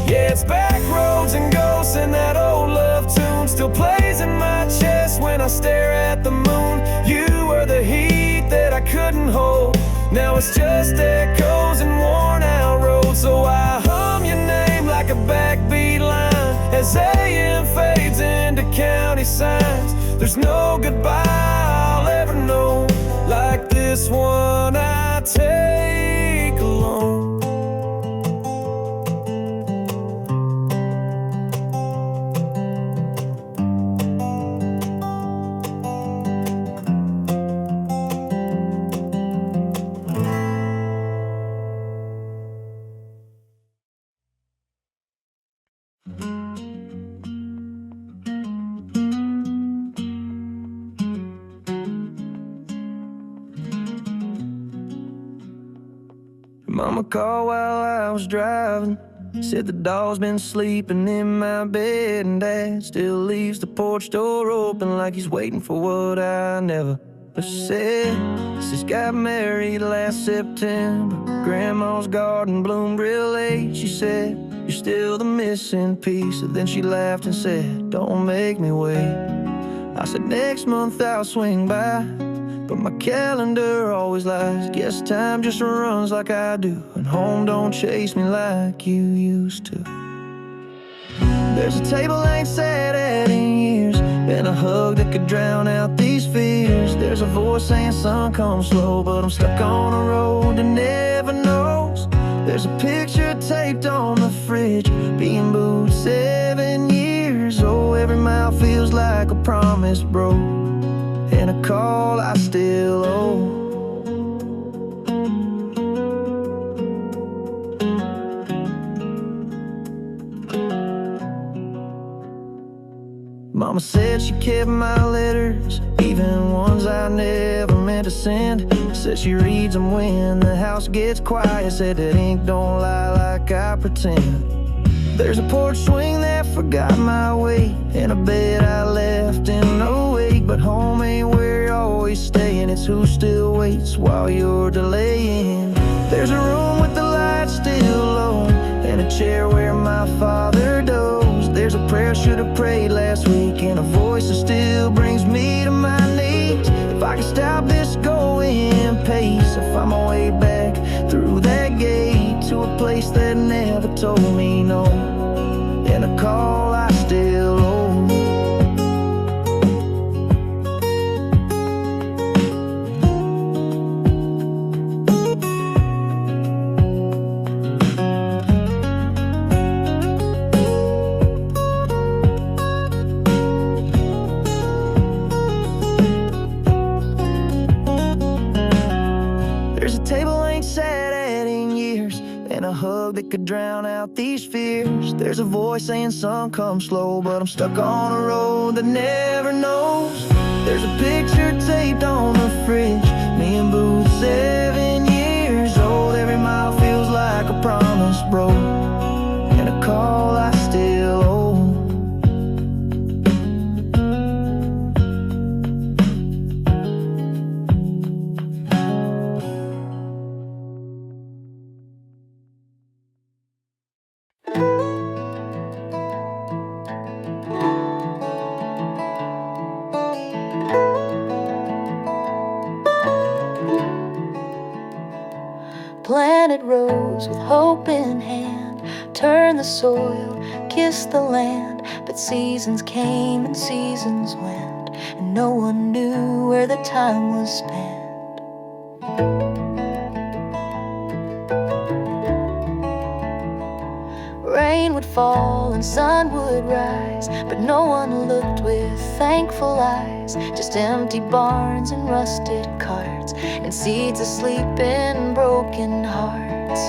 Yeah, it's back roads and ghosts, and that old love tune still plays in my chest when I stare at the moon. You were the heat that I couldn't hold, now it's just echoes and worn out roads. So I hum your name like a backbeat line as AM fades into county signs. There's no goodbye I'll ever know like this one I take alone. Mama called while I was driving, said the dog's been sleeping in my bed, and Dad still leaves the porch door open like he's waiting for what I never said. Sis got married last September, Grandma's garden bloomed real late. She said, you're still the missing piece, and then she laughed and said, don't make me wait. I said, next month I'll swing by, but my calendar always lies. Guess time just runs like I do, and home don't chase me like you used to. There's a table I ain't sat at in years, and a hug that could drown out these fears. There's a voice saying, son, come slow, but I'm stuck on a road that never knows. There's a picture taped on the fridge, being moved 7 years. Oh, every mile feels like a promise broke, and a call I still owe. Mama said she kept my letters, even ones I never meant to send. Said she reads them when the house gets quiet. Said that ink don't lie like I pretend. There's a porch swing that forgot my way, and a bed I left in no wake. But home ain't where you're always staying, it's who still waits while you're delaying. There's a room with the lights still low, and a chair where my father dozed. There's a prayer I should have prayed last week, and a voice that still brings me to my knees. If I can stop this going pace, I'll find my way back through that gate to a place that never told me no, and a call I still owe. and a hug that could drown out these fears. There's a voice saying some come slow, but I'm stuck on a road that never knows. There's a picture taped on the fridge, me and Boo 7 years old. Every mile feels like a promise broke, and a call I still owe. Planted rose with hope in hand, turn the soil, kiss the land. But seasons came and seasons went, and no one knew where the time was spent. Rain would fall and sun would rise, but no one looked with thankful eyes. Just empty barns and rusted carts, and seeds asleep in broken hearts.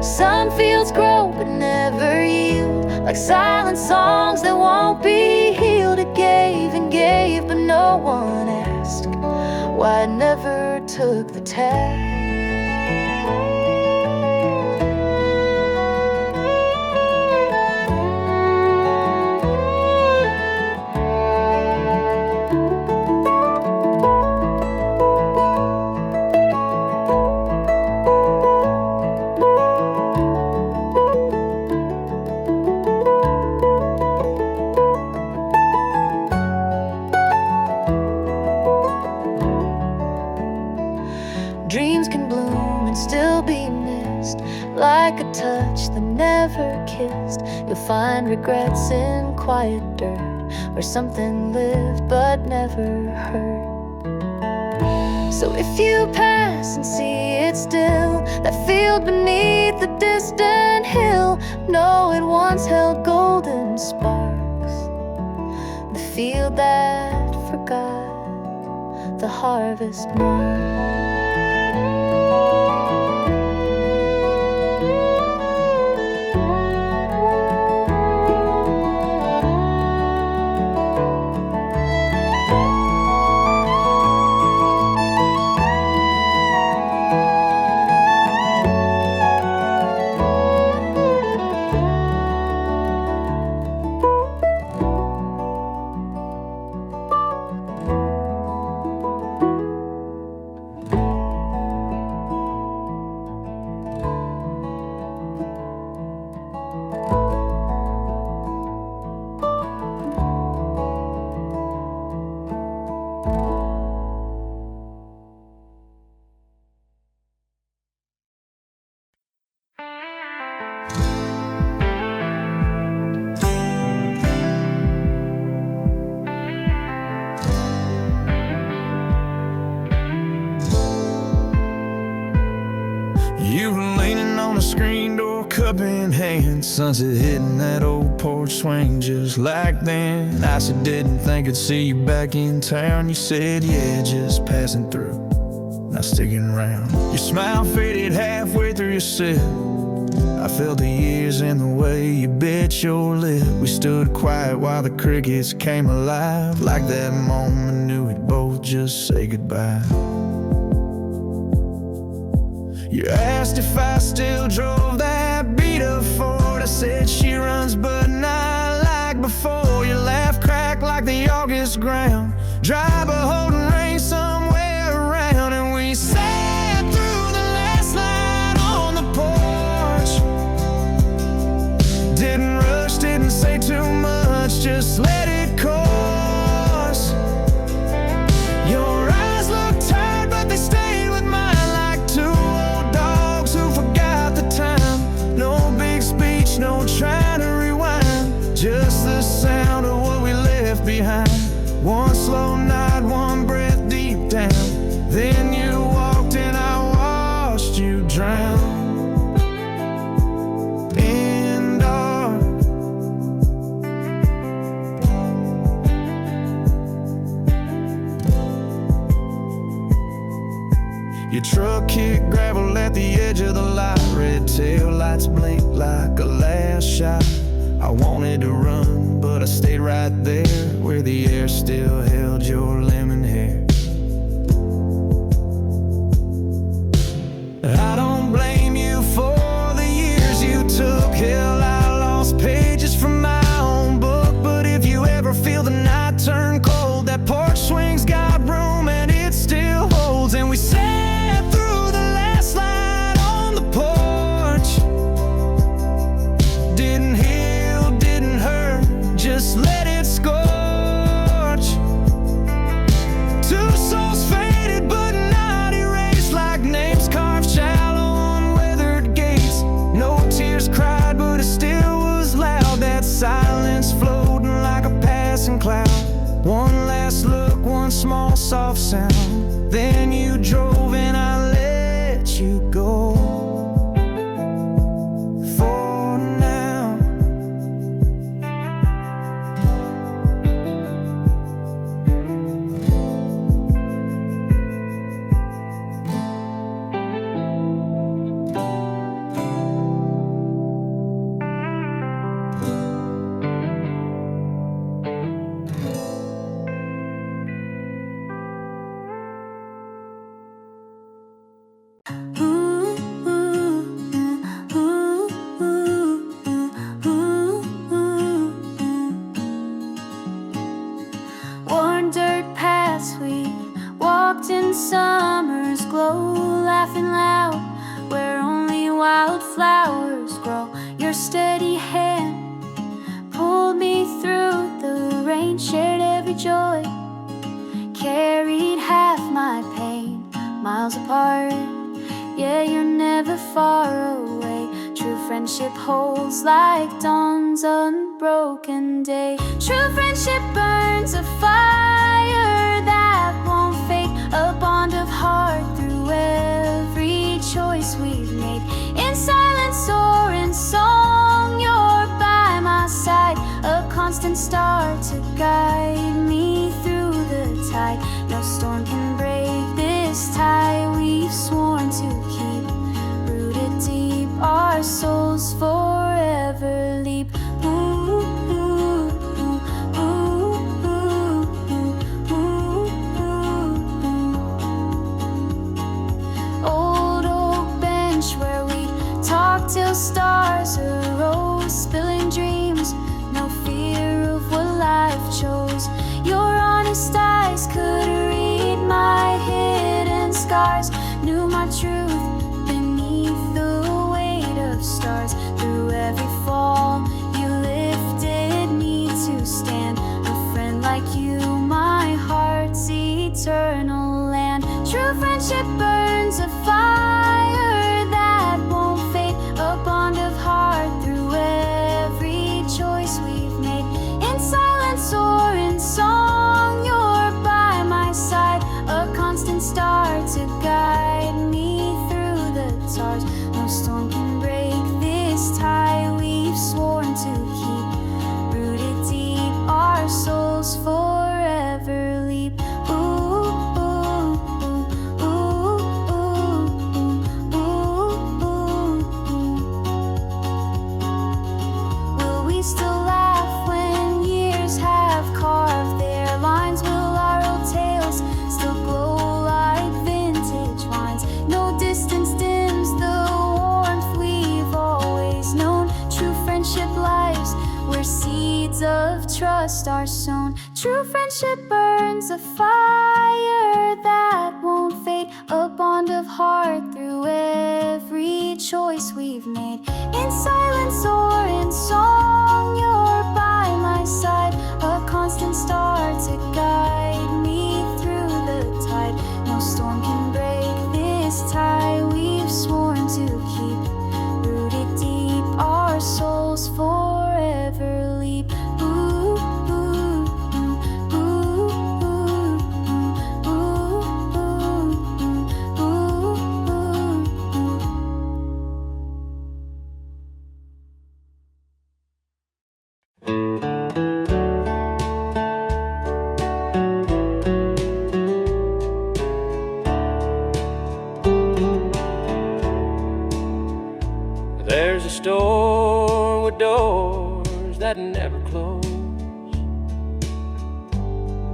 Some fields grow but never yield, like silent songs that won't be healed. It gave and gave, but no one asked why it never took the task. Dreams can bloom and still be missed, like a touch that never kissed. You'll find regrets in quiet dirt, where something lived but never hurt. So if you pass and see it still, that field beneath the distant hill, know it once held golden sparks. The field that forgot the harvest mark. You were leaning on the screen door, cup in hand, sunset hitting that old porch swing just like then. I said, didn't think I'd see you back in town. You said, yeah, just passing through, not sticking around. Your smile faded halfway through your sip. I felt the years in the way you bit your lip. We stood quiet while the crickets came alive, like that moment knew we'd both just say goodbye. You asked if I still drove that beat-up Ford. I said she runs but not like before. Your laugh cracked like the August ground, dry but holding rain somewhere around. And we sat through the last light on the porch. Didn't rush, didn't say too much, just let it course. Your eyes looked tired but they stayed with mine, like two old dogs who forgot the time. No big speech, no trying to rewind, just the sound of what we left behind. One slow night, one breath deep down, then you walked and I watched you drown in dark. You Your truck kicked gravel at the edge of the light. Red tail lights blink like a last shot. I wanted to run, but I stayed right there where the air still held your lemon hair. I don't blame you for the years you took. Hell, I lost pages from my own book. But if you ever feel the night turn cold, that porch swing's got room and it still holds. And we sat through the last light on the porch. Didn't heal, didn't hurt, just let it scorch. Two souls faded but not erased, like names carved shallow on weathered gates. No tears cried, but it still was loud. That silence floating like a passing cloud. One last look, one small soft sound. Then you drove and I let you go. For now. Worn dirt paths we walked in summer's glow, laughing loud where only wildflowers grow. Your steady hand pulled me through the rain, shared every joy, carried half my pain. Miles apart, yeah, you're never far away. True friendship holds like dawn's unbroken day. True friendship burns a fire that won't fade, a bond of heart through every choice we've made. In silence or in song, you're by my side, a constant star to guide me through the tide. No storm can break this tie we've sworn to keep, rooted deep, our souls forever leap. Ooh, ooh, ooh, ooh, ooh, ooh, ooh. Old oak bench where we talked till stars arose, spilling dreams, no fear of what life chose. Your honest eyes could read my hidden scars, knew my truth beneath the weight of stars. Through every fall, you lifted me to stand. A friend like you, my heart's eternal land. True friendship burns a fire that won't fade, a bond of heart through every choice we've made. In silence or in song, you're by my side, a constant star to guide me through the stars. No storm can break this tie we've sworn to keep, rooted deep, our souls forever leap. Ooh, ooh, ooh, ooh, ooh, ooh, ooh. Will we still laugh when years have carved their lines? Will our old tales still glow like vintage wines? No distance dims the warmth we've always known. True friendship lives where seeds of trust are sown. True friendship burns a fire that won't fade, a bond of heart through every choice we've made. In silence or in song, you're by my side, a constant star to guide me through the tide. No storm can break this tie we've sworn to keep, rooted deep, our souls forever leap. Ooh, ooh, ooh, ooh, ooh, ooh, ooh, ooh. that never close.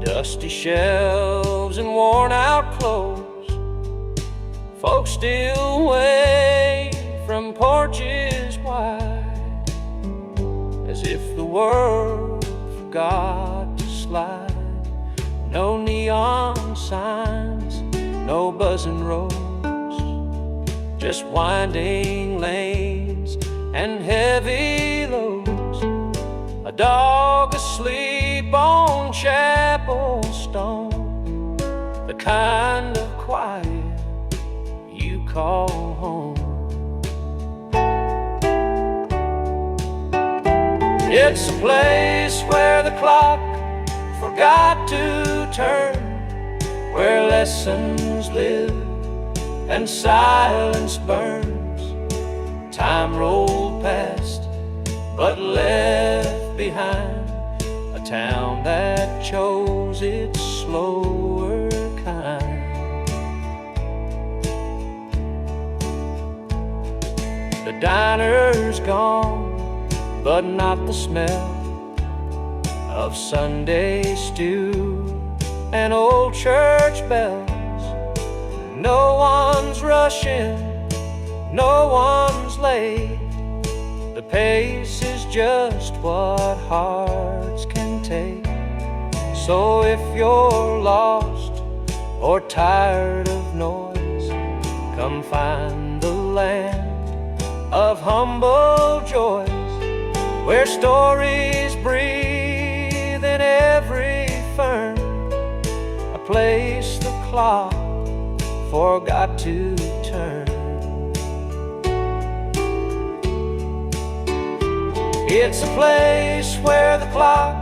Dusty shelves and worn out clothes. Folks still wave from porches wide, as if the world forgot to slide. No neon signs, no buzzing roads, just winding lanes and heavy loads. A dog asleep on chapel stone, the kind of quiet you call home. It's a place where the clock forgot to turn, where lessons live and silence burns. Time rolled past, but left behind a town that chose its slower kind. The diner's gone, but not the smell of Sunday stew and old church bells. No one's rushing, no one's late. The pace is just what hearts can take. So if you're lost or tired of noise, come find the land of humble joys, where stories breathe in every fern, a place the clock forgot to turn. It's a place where the clock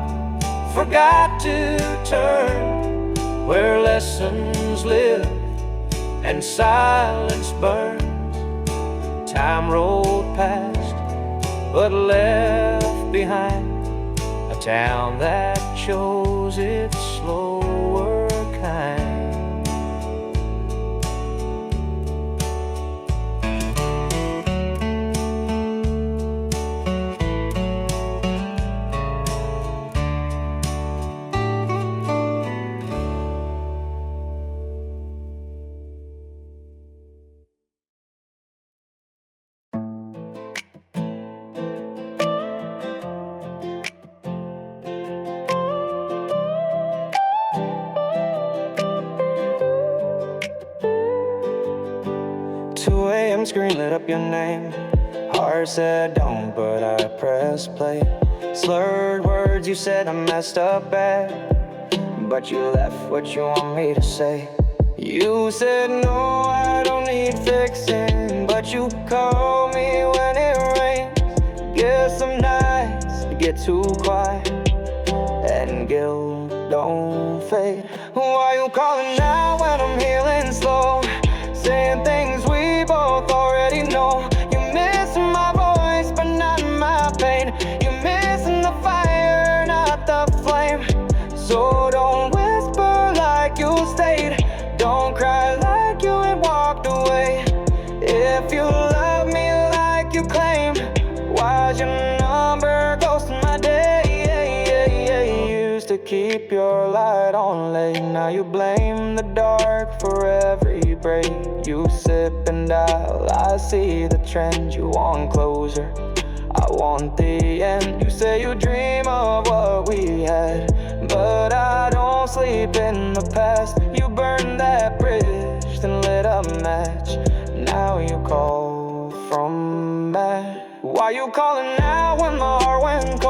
forgot to turn, where lessons live and silence burns. Time rolled past, but left behind a town that chose its slower kind. Screen lit up your name. Heart said don't, but I pressed play. Slurred words, you said I messed up bad, but you left what you want me to say. You said no, I don't need fixing, but you call me when it rains. Guess some nights you get too quiet and guilt don't fade. Why you calling now when I'm healing slow? Saying things we both already know. You missing my voice, but not my pain. You missing the fire, not the flame. So don't whisper like you stayed. Don't cry like you had walked away. If you love me like you claim, why'd your number ghost in my day? Used to keep your light on late. Now you blame the dark for every break. You sip and dial, I see the trend. You want closure, I want the end. You say you dream of what we had, but I don't sleep in the past. You burned that bridge, then lit a match. Now you call from mad. Why you calling now when my heart went